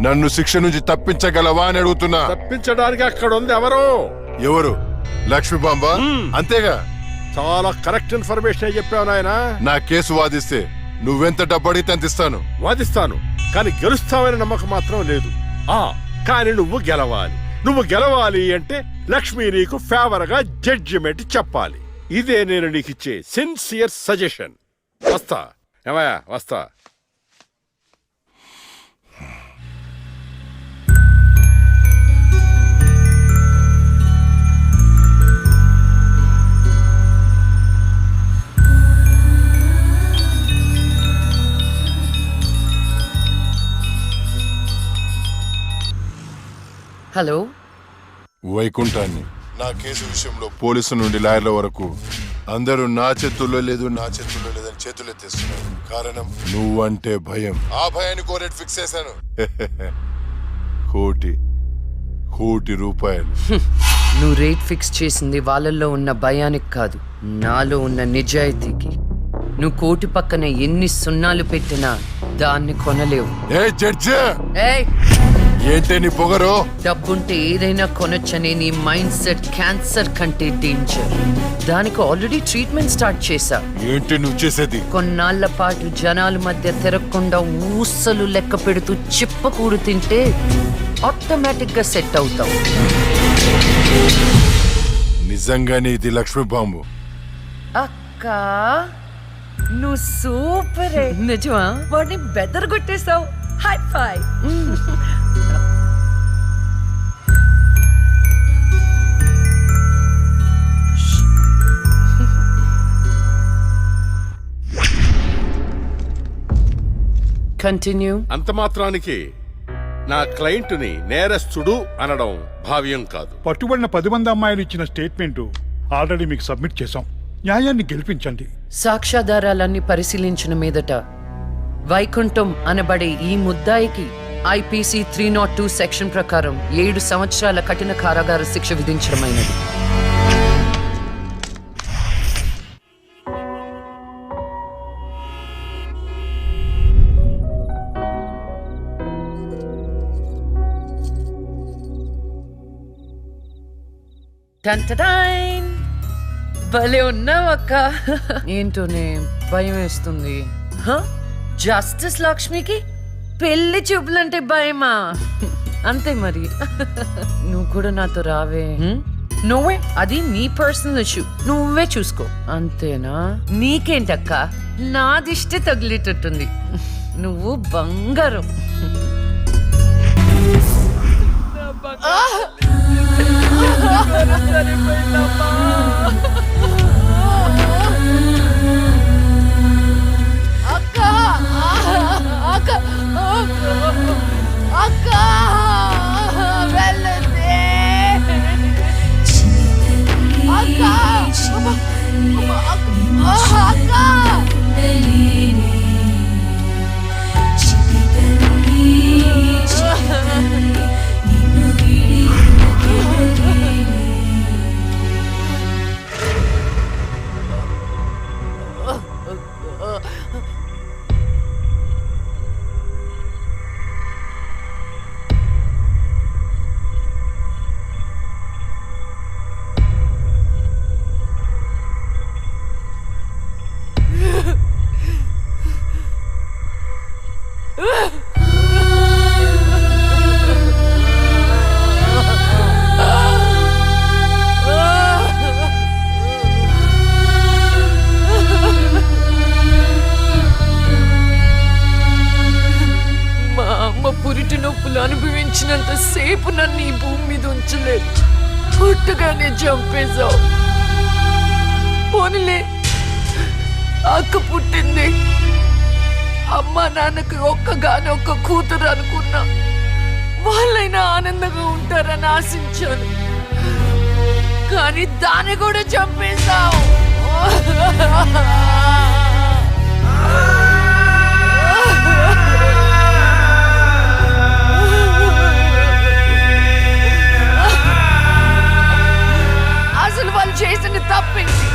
[SPEAKER 8] నన్ను శిక్ష నుంచి తప్పించగలవా అని అడుగుతున్నా.
[SPEAKER 5] తప్పించడానికి అక్కడ ఉంది
[SPEAKER 8] ఎవరు? లక్ష్మీబాంబ అంతేగా?
[SPEAKER 5] చాలా కరెక్ట్ ఇన్ఫర్మేషన్ చెప్పావు నాయనా.
[SPEAKER 8] నా కేసు వాదిస్తే నువ్వెంత డబ్బు అడిగితే అంత ఇస్తాను.
[SPEAKER 5] వాదిస్తాను, కానీ గెలుస్తావని నమ్మకం మాత్రం లేదు. కానీ నువ్వు గెలవాలి అంటే లక్ష్మి నీకు ఫేవర్ గా జడ్జిమెంట్ చెప్పాలి. ఇదే నేను నీకిచ్చే సిన్సియర్ సజెషన్. వస్తా ఏమయ్యా, వస్తా.
[SPEAKER 1] హలో,
[SPEAKER 8] వైకుంఠాన్ని నా కేసు విషయంలో పోలీసు నుండి లాయర్ల వరకు అందరూ నా చేతుల్లో లేదని చేతులెత్తేస్తున్నారు. కారణం నువ్వంటే భయం. ఆ భయాన్ని కోరేట్ ఫిక్స్ చేశాను. కోటి రూపాయలు.
[SPEAKER 1] నువ్వు రేట్ ఫిక్స్ చేసింది వాళ్ళల్లో ఉన్న భయానికి కాదు, నాలో ఉన్న నిజాయితీకి. నువ్వు కోటి పక్కన ఎన్ని సున్నాలు పెట్టినా దాన్ని కొనలేవు.
[SPEAKER 8] ఏంటే నీ పొగరు?
[SPEAKER 1] డబ్బుంటే ఏదైనా కొనొచ్చనే నీ మైండ్ సెట్ క్యాన్సర్ కంటే డేంజర్. దానికి ఆల్రెడీ ట్రీట్మెంట్ స్టార్ట్ చేశా.
[SPEAKER 8] ఏంటి నువ్వు చేసేది?
[SPEAKER 1] కొన్నాళ్ల పాటు జనాల మధ్య తిరగకుండా ఊసలు లెక్క పెడుతూ చిప్పకూడు తింటే ఆటోమేటిక్ గా సెట్ అవుతావు.
[SPEAKER 8] నిజంగానే ఇది లక్ష్మీబాంబు?
[SPEAKER 1] అక్క నువ్వు సూపరే. నిజమా? వాడిని బెదరగొట్టేశావు. హై ఫై. కంటిన్యూ.
[SPEAKER 5] అంత మాత్రానికి నా క్లయింట్ని నేరస్తుడు అనడం భావ్యం కాదు.
[SPEAKER 6] పట్టుబడిన 10 మంది అమ్మాయిలు ఇచ్చిన స్టేట్మెంట్ ఆల్రెడీ మీకు సబ్మిట్ చేశాం. న్యాయాన్ని గెలిపించండి.
[SPEAKER 1] సాక్ష్యాధారాలన్నీ పరిశీలించిన మీదట వైకుంఠం అనబడే ఈ ముద్దాయికి ఐపీసీ 302 సెక్షన్ ప్రకారం 7 సంవత్సరాల కఠిన కారాగార శిక్ష విధించడమైనది. భలే ఉన్నావక్క. ఏంటోనే భయం వేస్తుంది. జస్టిస్ లక్ష్మికి పెళ్లి చూపులంటే భయమా? అంతే మరి. నువ్వు కూడా నాతో రావే. నువ్వే, అది నీ పర్సనల్ ఇష్యూ, నువ్వే చూసుకో. అంతేనా? నీకేంటక్క, నా దిష్టి తగిలేటట్టుంది. నువ్వు బంగారం. అనుభవించినంత సేపు నన్ను ఈ భూమి మీద ఉంచలేదు. పుట్టగానే చంపేశావు. పోనీలే, అక్క పుట్టింది. అమ్మా నాన్నకి ఒక్కగానొక్క కూతురు అనుకున్నా. వాళ్ళైనా ఆనందంగా ఉంటారని ఆశించాను. కానీ దాన్ని కూడా చంపేశావు. అసలు వాళ్ళు చేసిన తప్పేంటి?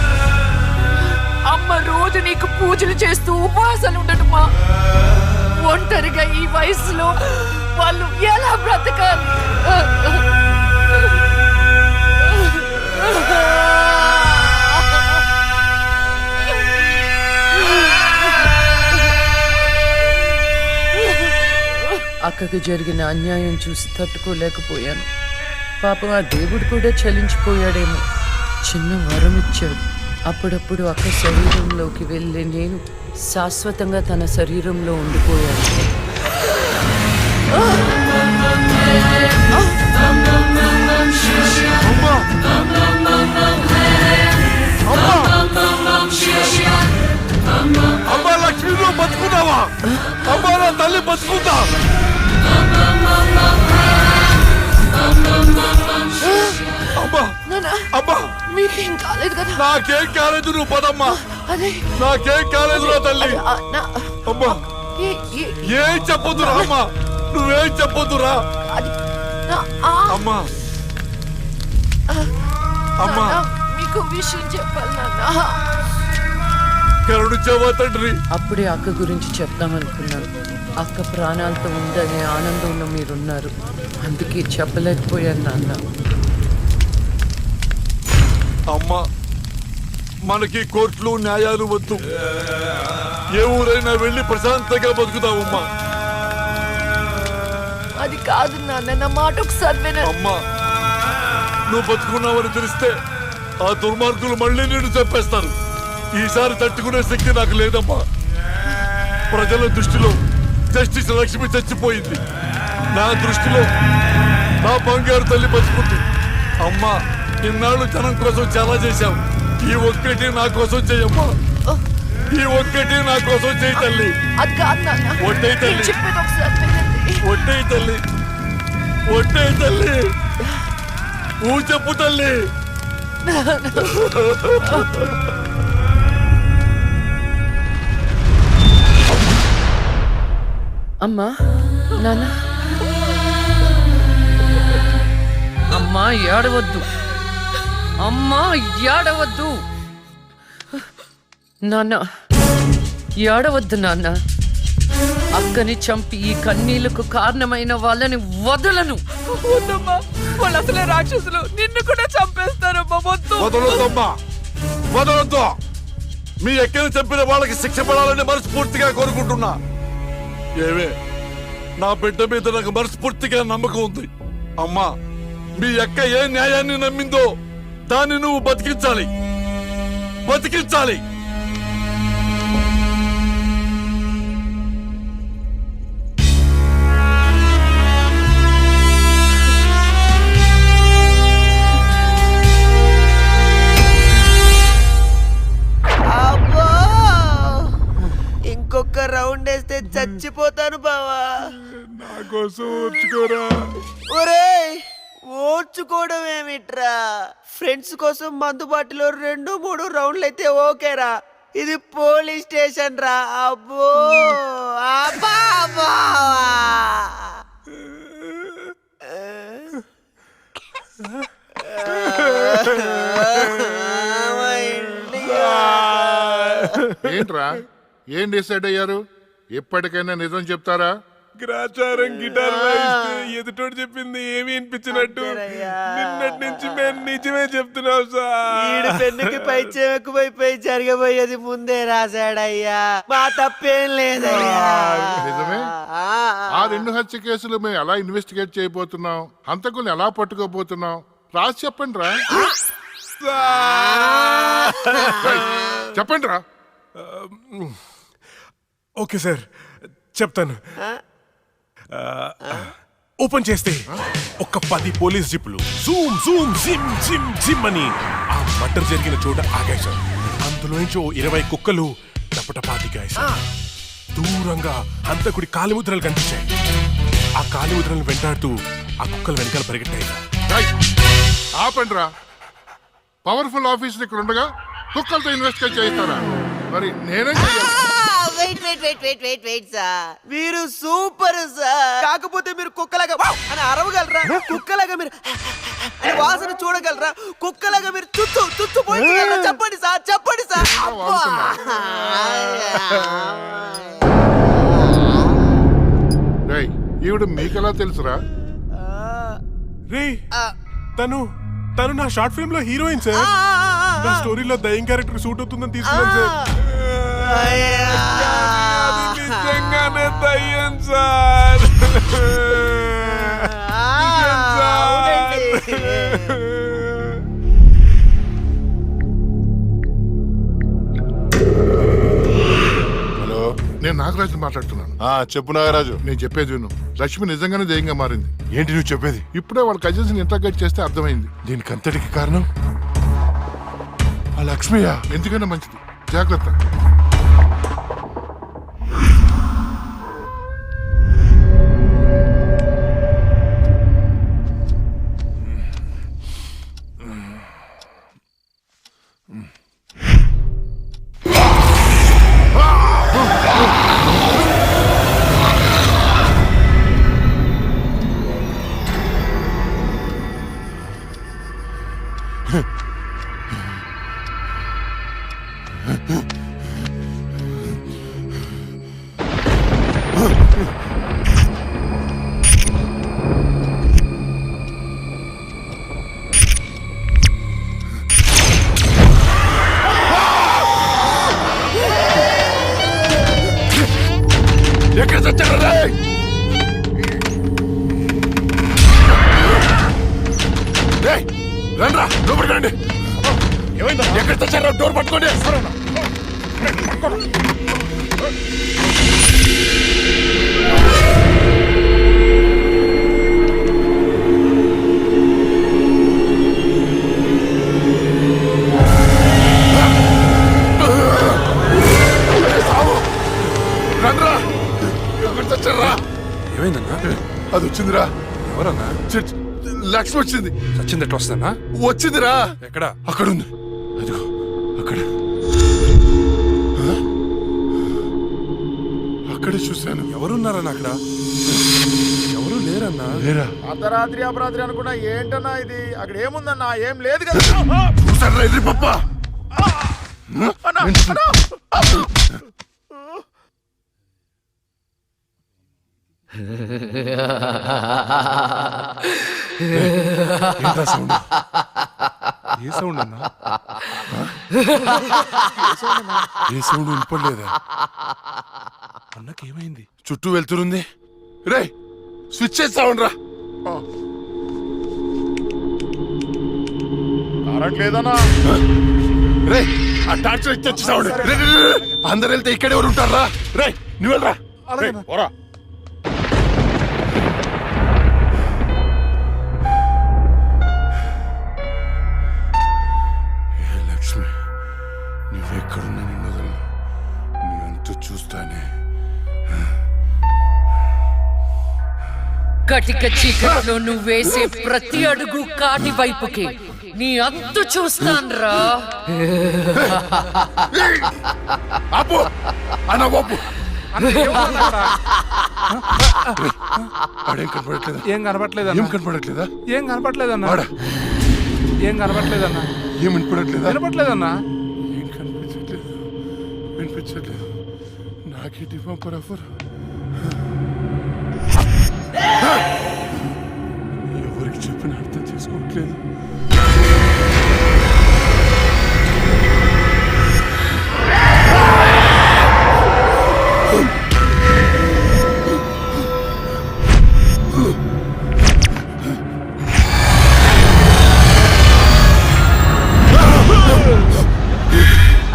[SPEAKER 1] వయసులో వాళ్ళు ఎలా బ్రతకాలి? అక్కకు జరిగిన అన్యాయం చూసి తట్టుకోలేకపోయాను. పాపం ఆ దేవుడు కూడా చలించిపోయాడేమో. చిన్న వరం ఇచ్చాడు. అప్పుడప్పుడు అక్క శరీరంలోకి వెళ్ళే నేను శాశ్వతంగా తన శరీరంలో ఉండిపోయాను.
[SPEAKER 2] అమ్మా లక్ష్మి, నువ్వు బతుకున్నావా? అమ్మా నా తల్లి బతుకుందా? అమ్మా అమ్మా,
[SPEAKER 1] మీకేం కాలేదు కదా?
[SPEAKER 2] నాకేం కాలేదు, నువ్వు పదమ్మా.
[SPEAKER 1] అదే
[SPEAKER 2] నాకేం కాలేదు నా తల్లి. అమ్మా ఏం చెప్పొద్దురా అమ్మా, నువ్వేం చెప్పొద్దురా అమ్మా. అమ్మా
[SPEAKER 1] మీకు విషయం చెప్పాలి నాన్న.
[SPEAKER 2] కరుణించావా తండ్రి?
[SPEAKER 1] అప్పుడే అక్క గురించి చెప్దామనుకున్నాను. అక్క ప్రాణాలతో ఉందనే ఆనందంలో మీరున్నారు, అందుకే చెప్పలేకపోయాను నాన్న.
[SPEAKER 2] అమ్మా, మనకి కోర్టులు న్యాయాలు వద్దు. ఏ ఊరైనా వెళ్ళి ప్రశాంతంగా బతుకుతావమ్మా.
[SPEAKER 1] అది కాదు నాన్న, నా మాట ఒకసారి వినండి.
[SPEAKER 2] అమ్మా, నువ్వు బతుకున్నావని తెలిస్తే ఆ దుర్మార్గులు మళ్ళీ నిన్ను చంపేస్తారు. ఈసారి తట్టుకునే శక్తి నాకు లేదమ్మా. ప్రజల దృష్టిలో జస్టిస్ లక్ష్మి చచ్చిపోయింది, నా దృష్టిలో నా బంగారు తల్లి బతుకుంది. అమ్మా, ఇన్నాళ్ళు జనం కోసం చాలా చేశావు. ఈ ఒక్కటి నా కోసం చెయ్యమ్మా. ఈ ఒక్కటి నా కోసం చెయ్యి తల్లి. ఒట్టే తల్లి, ఒట్టే తల్లి, ఒట్టే తల్లి. నువ్వు చెప్పు తల్లి.
[SPEAKER 1] అమ్మా, నాన్న, అమ్మా ఏడవద్దు, అమ్మా ఏడవద్దు. నాన్న ఏడవద్దు నాన్న. అక్కని చంపి ఈ కన్నీళ్లకు కారణమైన వాళ్ళని వదలను.
[SPEAKER 3] వద్దమ్మా, వాళ్ళు అసలే రాక్షసులు, నిన్ను కూడా చంపేస్తారమ్మా.
[SPEAKER 2] వదలొద్దమ్మా, వదలొద్దు. మీ ఎక్కని చంపిన వాళ్ళకి శిక్ష పడాలని మనస్ఫూర్తిగా కోరుకుంటున్నా. ఏవే, నా బిడ్డ మీద నాకు మనస్ఫూర్తిగా నమ్మకం ఉంది. అమ్మా, మీ అక్క ఏ న్యాయాన్ని నమ్మిందో దాన్ని నువ్వు బతికించాలి, బతికించాలి.
[SPEAKER 12] ఇంకొక రౌండ్ వేస్తే చచ్చిపోతాను బావా.
[SPEAKER 11] నా కోసం ఓర్చుకోరా.
[SPEAKER 12] ఒరేయ్, ఓర్చుకోవడం ఏమిట్రా? ఫ్రెండ్స్ కోసం మందుబాటులో 2-3 రౌండ్లు అయితే ఓకేరా. ఇది పోలీస్ స్టేషన్ రా. అబ్బో అబ్బా అబ్బా.
[SPEAKER 10] ఏంట్రా, ఏం డిసైడ్ అయ్యారు? ఎప్పటికైనా నిజం చెప్తారా?
[SPEAKER 11] గ్రాచారం గిటార్ వాయిస్తే ఎదుటోడు చెప్పింది ఏమి అనిపించినట్టు నిన్నటి నుంచి మేము నిజమే చెప్తున్నాం సార్.
[SPEAKER 12] పెన్నుకి పై చెక్కుపోయిపోయి జరగబోయేది ముందే రాశాడయ్యా. మా తప్పేం లేదయ్యా.
[SPEAKER 10] నిజమే. ఆ 2 హత్య కేసులు మేము ఎలా ఇన్వెస్టిగేట్ చేయబోతున్నాం, హంతకుల్ని ఎలా పట్టుకోబోతున్నాం రాసి చెప్పండి రా. చెప్పండి రా.
[SPEAKER 11] ఓకే సార్, చెప్తాను. ఓపెన్ చేస్తే ఒక 10 పోలీస్ జీపులు జూమ్ జూమ్ జిమ్ జిమ్ జిమ్ అని ఆ మర్డర్ జరిగిన చోట ఆగాయి సార్. అందులోంచి 20 కుక్కలు టపటపాతికాయి సార్. దూరంగా హంతకుడి కాలిముద్రలు కనిపించాయి. ఆ కాలిముద్రలను వెంటాడుతూ ఆ కుక్కలు వెనకాల పరిగెట్టాయి సార్.
[SPEAKER 10] ఆపండి రా. పవర్ఫుల్ ఆఫీసులు ఇక్కడ ఉండగా కుక్కలతో ఇన్వెస్టిగేట్ చేస్తారా? మరి నేనేం చెయ్యాలి?
[SPEAKER 12] వెయిట్ సార్, మీరు సూపర్ సార్. కాకపోతే మీరు కుక్కలాగా అని అరవగలరా? కుక్కలాగా మీరు అని వాసన చూడగలరా? కుక్కలాగా మీరు చుట్టూ చుట్టూ పోయించగలరా? చెప్పండి సార్, చెప్పండి సార్.
[SPEAKER 10] ఈవిడ మీకెలా తెలుసురా?
[SPEAKER 11] రే తను తను నా షార్ట్ ఫిల్మ్ లో హీరోయిన్ సార్. నా స్టోరీలో దయ్యం క్యారెక్టర్ సూట్ అవుతుందని తీసుకున్నాను సార్. నిజంగానే దయ్యం సార్.
[SPEAKER 8] హలో,
[SPEAKER 10] నేను నాగరాజు మాట్లాడుతున్నాను.
[SPEAKER 8] చెప్పు నాగరాజు.
[SPEAKER 10] నేను చెప్పేది విను. లక్ష్మి నిజంగానే దయ్యంగా మారింది.
[SPEAKER 8] ఏంటి నువ్వు చెప్పేది?
[SPEAKER 10] ఇప్పుడే వాళ్ళ కజిన్స్ ని ఇంటర్గేట్ చేస్తే అర్థమైంది.
[SPEAKER 8] దీనికి అంతటికి కారణం ఆ లక్ష్మియా?
[SPEAKER 10] ఎందుకన్నా మంచిది, జాగ్రత్త.
[SPEAKER 8] ఎక్కడ చచ్చారు? రండ్రా, లోపలికి రండి. ఎక్కడ చచ్చారు? డోర్ పట్టుకోండి. రండ్రా, ఎక్కడ చచ్చారా?
[SPEAKER 11] ఏమైందన్నా?
[SPEAKER 8] అది వచ్చిందిరా.
[SPEAKER 11] ఎవరన్నా?
[SPEAKER 8] లక్ష్మి వచ్చింది.
[SPEAKER 11] చచ్చింది ఎట్లా వస్తానా?
[SPEAKER 8] వచ్చిందిరా.
[SPEAKER 11] ఎక్కడ?
[SPEAKER 8] అక్కడ ఉంది. అదిగో అక్కడ. అక్కడే చూశాను.
[SPEAKER 11] ఎవరున్నారన్నా అక్కడ? ఎవరు లేరన్నా.
[SPEAKER 8] లేరా?
[SPEAKER 15] అర్ధరాత్రి అపరాత్రి అనుకున్నా ఏంటన్నా ఇది? అక్కడ ఏముందన్నా? ఏం లేదు కదా.
[SPEAKER 8] చూసారా ఎదురు పప్ప?
[SPEAKER 11] ఏ సౌండ్ అన్నా?
[SPEAKER 8] ఏ సౌండ్ వినపడలేదా?
[SPEAKER 11] అన్నకేమైంది?
[SPEAKER 8] చుట్టూ వెళ్తురుంది. రే, స్విచ్ చేస్తావుండ్రా.
[SPEAKER 15] కరెంట్ లేదన్నా.
[SPEAKER 8] రే, ఆ టార్చ్ లైట్ తెచ్చి సౌండ్. అందరు వెళ్తే ఇక్కడ ఎవరు ఉంటారా? రే, నువ్వు వెళ్ళరా.
[SPEAKER 15] పోరా.
[SPEAKER 8] లక్ష్మి, నువ్వెక్కడున్నా నిన్ను వదలను. నువ్వెంత చూస్తానే.
[SPEAKER 1] కటిక చీకట్లో నువ్వేసే ప్రతి అడుగు కాటి వైపుకి నీ అంతు చూస్తాన్రా.
[SPEAKER 8] ఆపు అన్న, ఆపు.
[SPEAKER 13] ఏం కనపడట్లేదా? ఏం
[SPEAKER 8] కనపడట్లేదా?
[SPEAKER 13] ఏం కనపడలేదన్నా. ఏం కనపడలేదన్నా.
[SPEAKER 8] ఏం వినపడట్లేదా?
[SPEAKER 13] వినపడలేదన్నా.
[SPEAKER 8] ఏం కనిపించట్లేదు, వినిపించట్లేదు. నాకేంటి పంపరాఫర్? ఎవరికి చెప్పిన అర్థం చేసుకోవట్లేదు.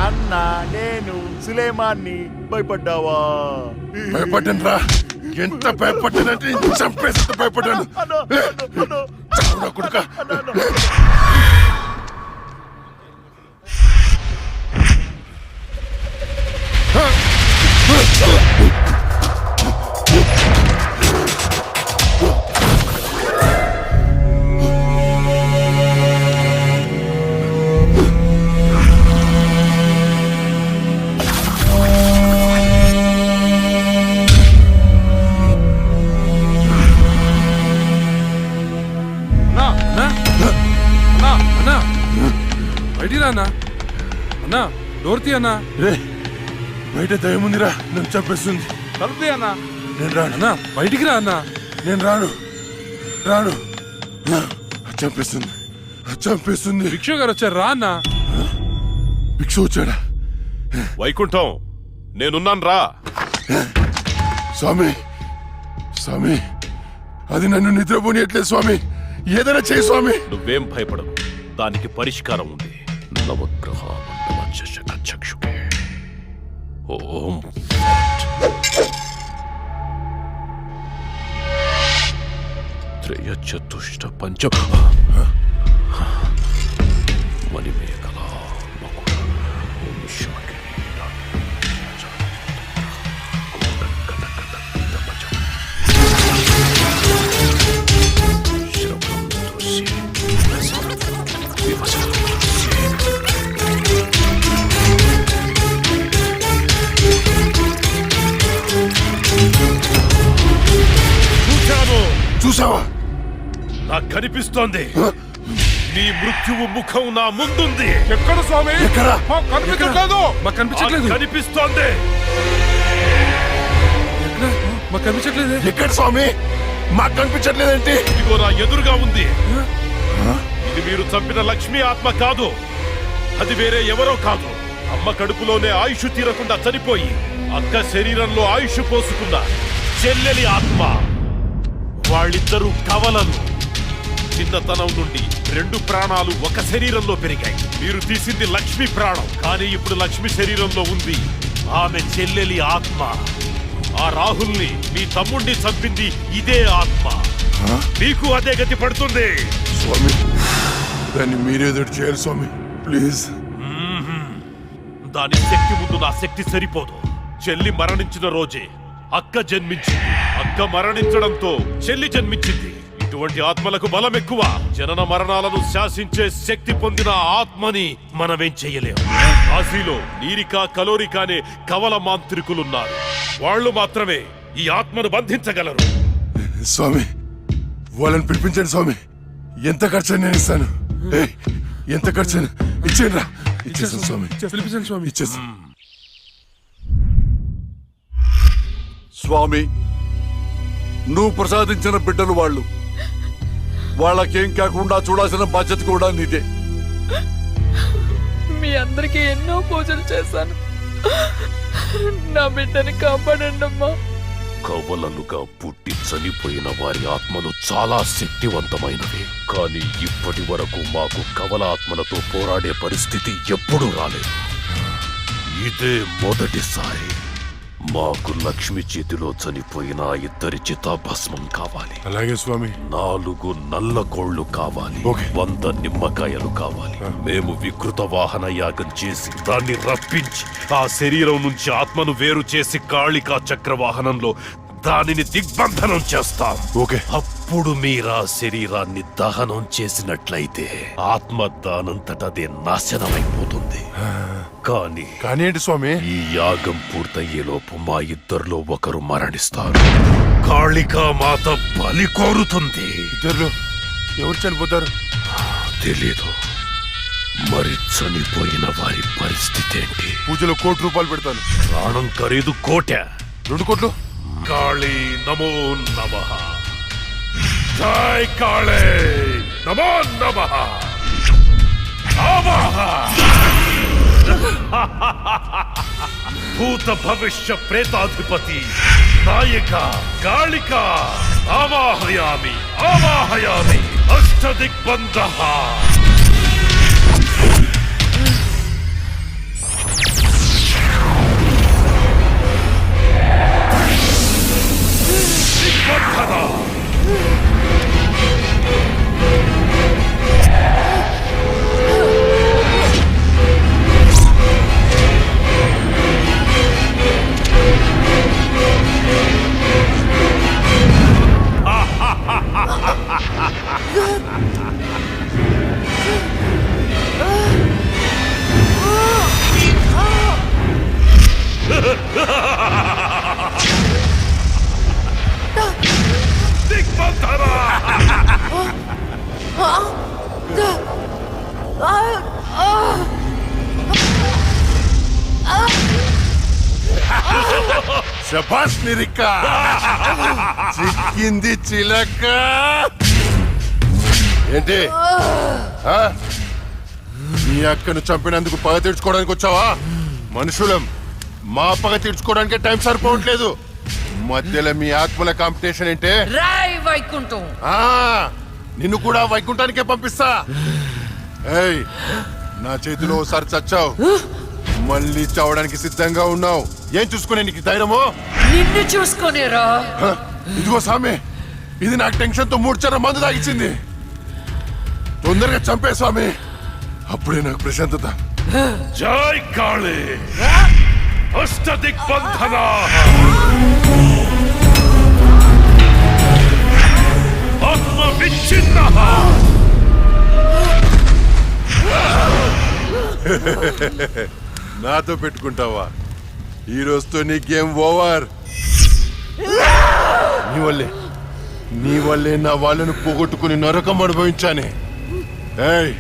[SPEAKER 15] అన్నా, నేను సులేమాన్ని. భయపడ్డావా?
[SPEAKER 8] భయపడ్డాను రా. ఎంత భయపడ్డానంటే చంపేసి భయపడ్డాను. కొడుక,
[SPEAKER 11] అన్నా, డోర్ తీ అన్నా.
[SPEAKER 8] రే, బయట దయ్యం ఉందిరా, నన్ను చంపేస్తుంది.
[SPEAKER 11] తలుపు తీ అన్నా.
[SPEAKER 8] నేను రాను
[SPEAKER 11] అన్నా బయటికి రా అన్నా.
[SPEAKER 8] నేను రాను రాను చంపేస్తుంది చంపేస్తుంది.
[SPEAKER 11] భిక్షు గారు వచ్చారు, రా అన్నా.
[SPEAKER 8] భిక్షు వచ్చాడా?
[SPEAKER 5] వైకుంఠం నేనున్నాను రా.
[SPEAKER 8] స్వామి స్వామి అది నన్ను నిద్రపోనియట్లేదు స్వామి, ఏదైనా చేయి స్వామి.
[SPEAKER 5] నువ్వేం భయపడకు, దానికి పరిష్కారం ఉంది. నవగ్రహ చక్షుకే ఓం త్రయ చతుష్ట పంచ మణిమేఖల మకుట ఓం శాంతి
[SPEAKER 8] చూసావా?
[SPEAKER 5] నాకు కనిపిస్తోంది, నీ మృత్యువు ముఖం నా ముందుంది.
[SPEAKER 11] ఎక్కడ స్వామి?
[SPEAKER 8] ఎక్కడ?
[SPEAKER 11] మాకు కనిపించట్లేదు. మాకు కనిపించట్లేదు.
[SPEAKER 5] కనిపిస్తోంది.
[SPEAKER 11] మాకు కనిపించట్లేదు.
[SPEAKER 8] ఎక్కడ స్వామి? మాకు కనిపించట్లేదేంటి?
[SPEAKER 5] ఇదిగో నా ఎదురుగా ఉంది. ఇది మీరు చంపిన లక్ష్మీ ఆత్మ కాదు, అది వేరే ఎవరో కాదు. అమ్మ కడుపులోనే ఆయుష్ తీరకుండా చనిపోయి అక్క శరీరంలో ఆయుష్ పోసుకున్న చెల్లెలి ఆత్మ. వాళ్ళిద్దరూ కవలలు. చిన్నతనం నుండి 2 ప్రాణాలు ఒక శరీరంలో పెరిగాయి. మీరు తీసింది లక్ష్మి ప్రాణం, కానీ ఇప్పుడు లక్ష్మి శరీరంలో ఉంది ఆమె చెల్లెలి ఆత్మ. ఆ రాహుల్ని మీ తమ్ముణ్ణి చంపింది ఇదే ఆత్మ. మీకు అదే గతి పడుతుంది.
[SPEAKER 8] స్వామి దాన్ని మీరేదో చేయాలి స్వామి, ప్లీజ్.
[SPEAKER 5] దాని శక్తి ముందు నా శక్తి సరిపోదు. చెల్లి మరణించిన రోజే అక్క జన్మించింది. అక్క మరణించడంతో చెల్లి జన్మించింది. ఇటువంటి ఆత్మలకు బలం ఎక్కువ. జనన మరణాలను శాసించే శక్తి పొందిన ఆత్మని మనమేం చెయ్యలేము. కాశీలో నీరికా కలోరికా అనే కవల మాంత్రికులున్నారు. వాళ్ళు మాత్రమే ఈ ఆత్మను బంధించగలరు.
[SPEAKER 8] స్వామి వాళ్ళని పిలిపించండి స్వామి, ఎంత ఖర్చు నేను ఇస్తాను. ఎంత ఖర్చు ఇచ్చేయండి రా. ఇచ్చేసాను స్వామి,
[SPEAKER 11] పిలిపించండి స్వామి.
[SPEAKER 8] ఇచ్చేసాను.
[SPEAKER 2] స్వామి నువ్వు ప్రసాదించిన బిడ్డలు వాళ్ళు, వాళ్ళకేం కాకుండా చూడాల్సిన బాధ్యత కూడా నీదే.
[SPEAKER 3] మీ అందరికీ ఎన్నో పూజలు చేశాను, నా బిడ్డని కాపాడండి అమ్మా.
[SPEAKER 5] కవలలుగా పుట్టి చనిపోయిన వారి ఆత్మలు చాలా శక్తివంతమైనవి. కానీ ఇప్పటి వరకు మాకు కవల ఆత్మలతో పోరాడే పరిస్థితి ఎప్పుడూ రాలేదు. ఇదే మొదటిసారి. మాకు లక్ష్మి చేతిలో చనిపోయిన 2 చితాభస్మం కావాలి.
[SPEAKER 8] అలాగే స్వామి.
[SPEAKER 5] 4 నల్ల కోళ్లు కావాలి. 100 నిమ్మకాయలు కావాలి. మేము వికృత వాహన యాగం చేసి దాన్ని రప్పించి ఆ శరీరం నుంచి ఆత్మను వేరు చేసి కాళికా చక్రవాహనంలో దానిని దిగ్బంధనం చేస్తాం. అప్పుడు మీరా శరీరాన్ని దహనం చేసినట్లయితే ఆత్మ దానంతటదే నాశనమైపోతుంది. కానీ
[SPEAKER 8] ఏంటి స్వామి?
[SPEAKER 5] ఈ యాగం పూర్తయ్యేలోపు మా ఇద్దరిలో ఒకరు మరణిస్తారు. కాళికా మాత బలి కోరుతుంది.
[SPEAKER 8] ఇద్దరు ఎవరు చనిపోతారు
[SPEAKER 5] తెలీదు. మరి చనిపోయిన వారి పరిస్థితి ఏంటి?
[SPEAKER 8] పూజలో 1 కోటి రూపాయలు పెడతాను.
[SPEAKER 5] ప్రాణం ఖరీదు 1 కోటి.
[SPEAKER 8] 2 కోట్లు.
[SPEAKER 5] కాళీ నమో నమః. జై కాళీ నమో నమః. భూత భవిష్య ప్రేతాధిపతి నాయక కాళిక ఆవాహయామి ఆవాహయామి. అష్టదిగ్బంధ. దిగ్బంధన.
[SPEAKER 8] శభాష్ నిరిక చిక్కింది చిలక. ఏంటి ఆ? మీ అక్కను చంపినందుకు పగ తీర్చుకోవడానికి వచ్చావా? మనుషులం, మా పగ తీర్చుకోవడానికి టైం సరిపోవట్లేదు. మధ్యలో మీ ఆత్మల కాంపిటీషన్ ఏంటే?
[SPEAKER 1] రాయ్ వైకుంఠం.
[SPEAKER 8] నిన్ను కూడా వైకుంఠానికే పంపిస్తా. ఏయ్, నా చేతిలో ఒకసారి చచ్చావు, మళ్ళీ చావడానికి సిద్ధంగా ఉన్నావు. ఏం చూసుకునే నీకు ధైర్యమో?
[SPEAKER 1] నిన్ను చూసుకునేరా.
[SPEAKER 8] ఇదిగో స్వామి, ఇది నాకు టెన్షన్ తో 3 చర్ర మందు తాగిచ్చింది. తొందరగా చంపే స్వామి, అప్పుడే నాకు ప్రశాంతత.
[SPEAKER 11] జై కాళీ అష్టదిగ్బంధన. ఆత్మ విచ్ఛిన్న.
[SPEAKER 8] నాతో పెట్టుకుంటావా? ఈ రోజుతో నీ గేమ్ ఓవర్. నీ వల్లే నా వాళ్ళను పోగొట్టుకుని నరకం అనుభవించానే. ఏయ్,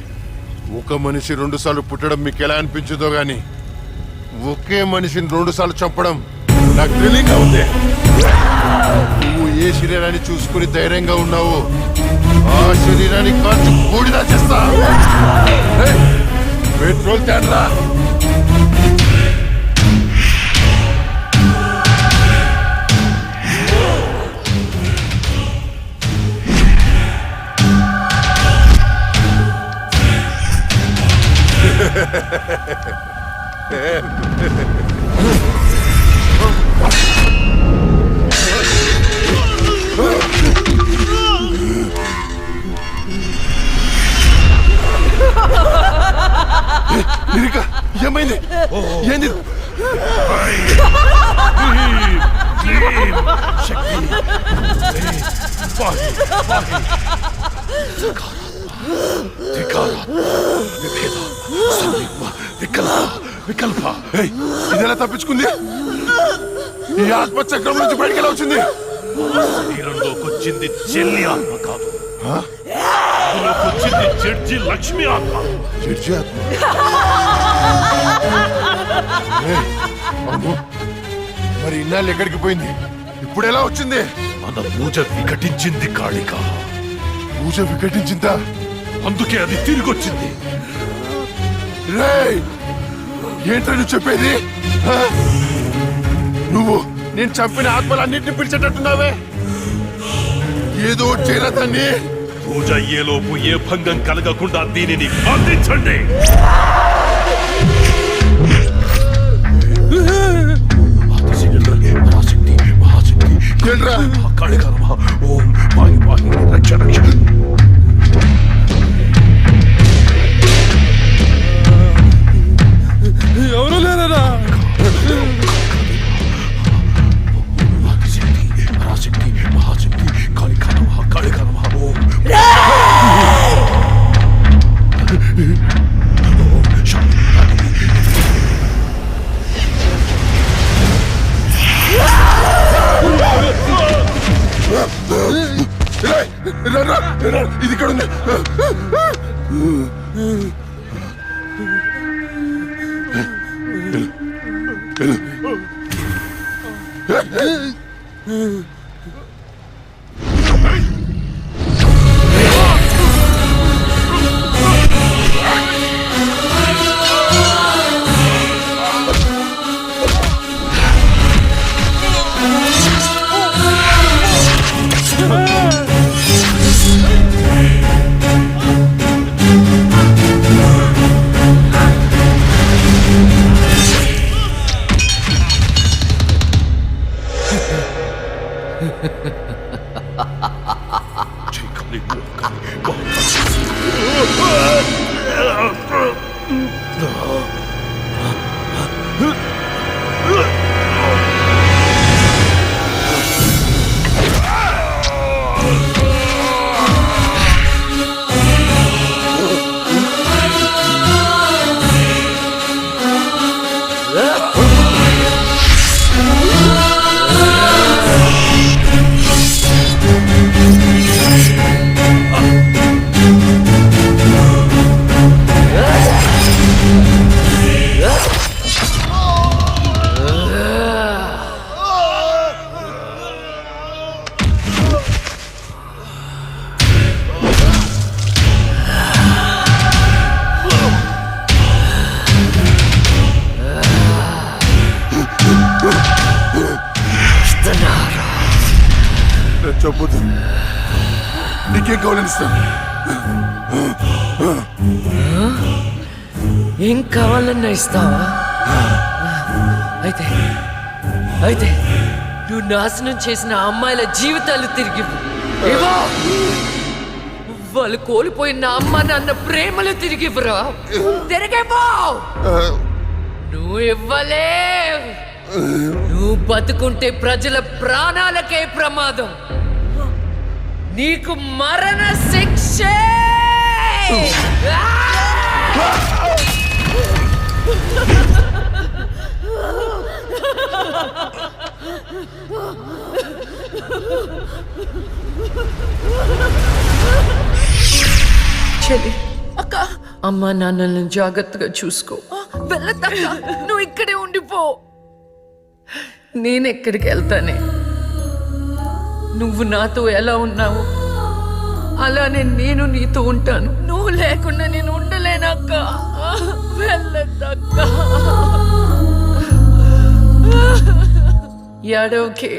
[SPEAKER 8] ఒక మనిషి 2 సార్లు పుట్టడం మీకు ఎలా అనిపించదో గాని ఒకే మనిషిని 2 సార్లు చంపడం నాకు థ్రిల్లింగ్ ఉంది. నువ్వు ఏ శరీరాన్ని చూసుకుని ధైర్యంగా ఉన్నావు, ఆ శరీరాన్ని కాల్చి బూడిదా చేస్తా. పెట్రోల్ తేడ్రా. ఏమైంది? ఏంది? ఇదెలా తప్పించుకుంది? ఈ ఆత్మచక్రం నుంచి బయటికి ఎలా వచ్చింది?
[SPEAKER 11] శరీరంలోకి వచ్చింది చెల్లి ఆత్మ కాదు, వచ్చింది జడ్జి లక్ష్మి ఆత్మ.
[SPEAKER 8] జడ్జి ఆత్మ? మరి ఇన్నాళ్ళు ఎక్కడికి పోయింది? ఇప్పుడు ఎలా వచ్చింది?
[SPEAKER 11] మన పూజ వికటించింది కాళిక.
[SPEAKER 8] పూజ వికటించిందా?
[SPEAKER 11] అందుకే అది తిరిగి వచ్చింది.
[SPEAKER 8] రేయ్, ఏంట్రా నువ్వు చెప్పేది? నువ్వు నేను చంపిన ఆత్మలన్నింటినీ పిలిచేటట్టున్నావే. ఏదో చేరదాన్ని.
[SPEAKER 11] పూజ అయ్యేలోపు ఏ భంగం కలగకుండా దీనిని బంధించండి.
[SPEAKER 2] ఎవరు లేరా?
[SPEAKER 8] ఇది ఇక్కడ ఉంది. చెప్పు నీకేం కావాలని ఇస్తాను.
[SPEAKER 1] ఏం కావాలన్నా ఇస్తావా? అయితే అయితే నువ్వు నాశనం చేసిన అమ్మాయిల జీవితాలు తిరిగి ఇవ్వు. వాళ్ళు కోల్పోయిన అమ్మ నాన్న ప్రేమలు తిరిగి ఇవ్వరా? తిరిగిపో. నువ్వు ఇవ్వలే. నువ్వు బతుకుంటే ప్రజల ప్రాణాలకే ప్రమాదం. నీకు మరణ శిక్ష. చెల్లి, అక్క, అమ్మా నాన్నలను జాగ్రత్తగా చూసుకో. వెళ్ళద్దక్క, నువ్వు ఇక్కడే ఉండిపో. నేనెక్కడికి వెళ్తానే? నువ్వు నాతో ఎలా ఉన్నావు అలానే నేను నీతో ఉంటాను. నువ్వు లేకుండా నేను ఉండలేనక్క. వెళ్ళద్దక్క. ఏడవకే.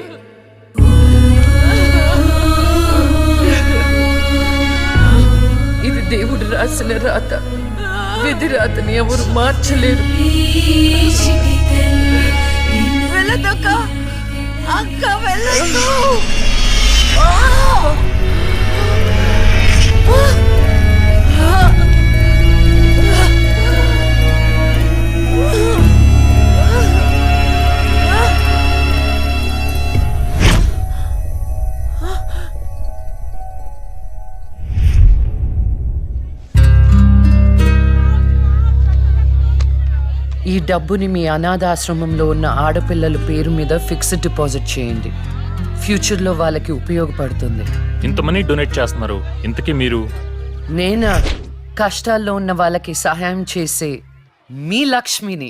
[SPEAKER 1] ఇది దేవుడు రాసిన రాత. విధి రాతని ఎవరు మార్చలేరు. వెళ్ళదక్క. అక్క వెళ్ళదు. ఈ డబ్బుని మీ అనాథాశ్రమంలో ఉన్న ఆడపిల్లల పేరు మీద ఫిక్స్డ్ డిపాజిట్ చేయండి. ఫ్యూచర్లో వాళ్ళకి ఉపయోగపడుతుంది.
[SPEAKER 16] ఇంత మనీ డొనేట్ చేస్తున్నారు, ఇంతకీ మీరు?
[SPEAKER 1] నేనా కష్టాల్లో ఉన్న వాళ్ళకి సహాయం చేసే మీ లక్ష్మిని.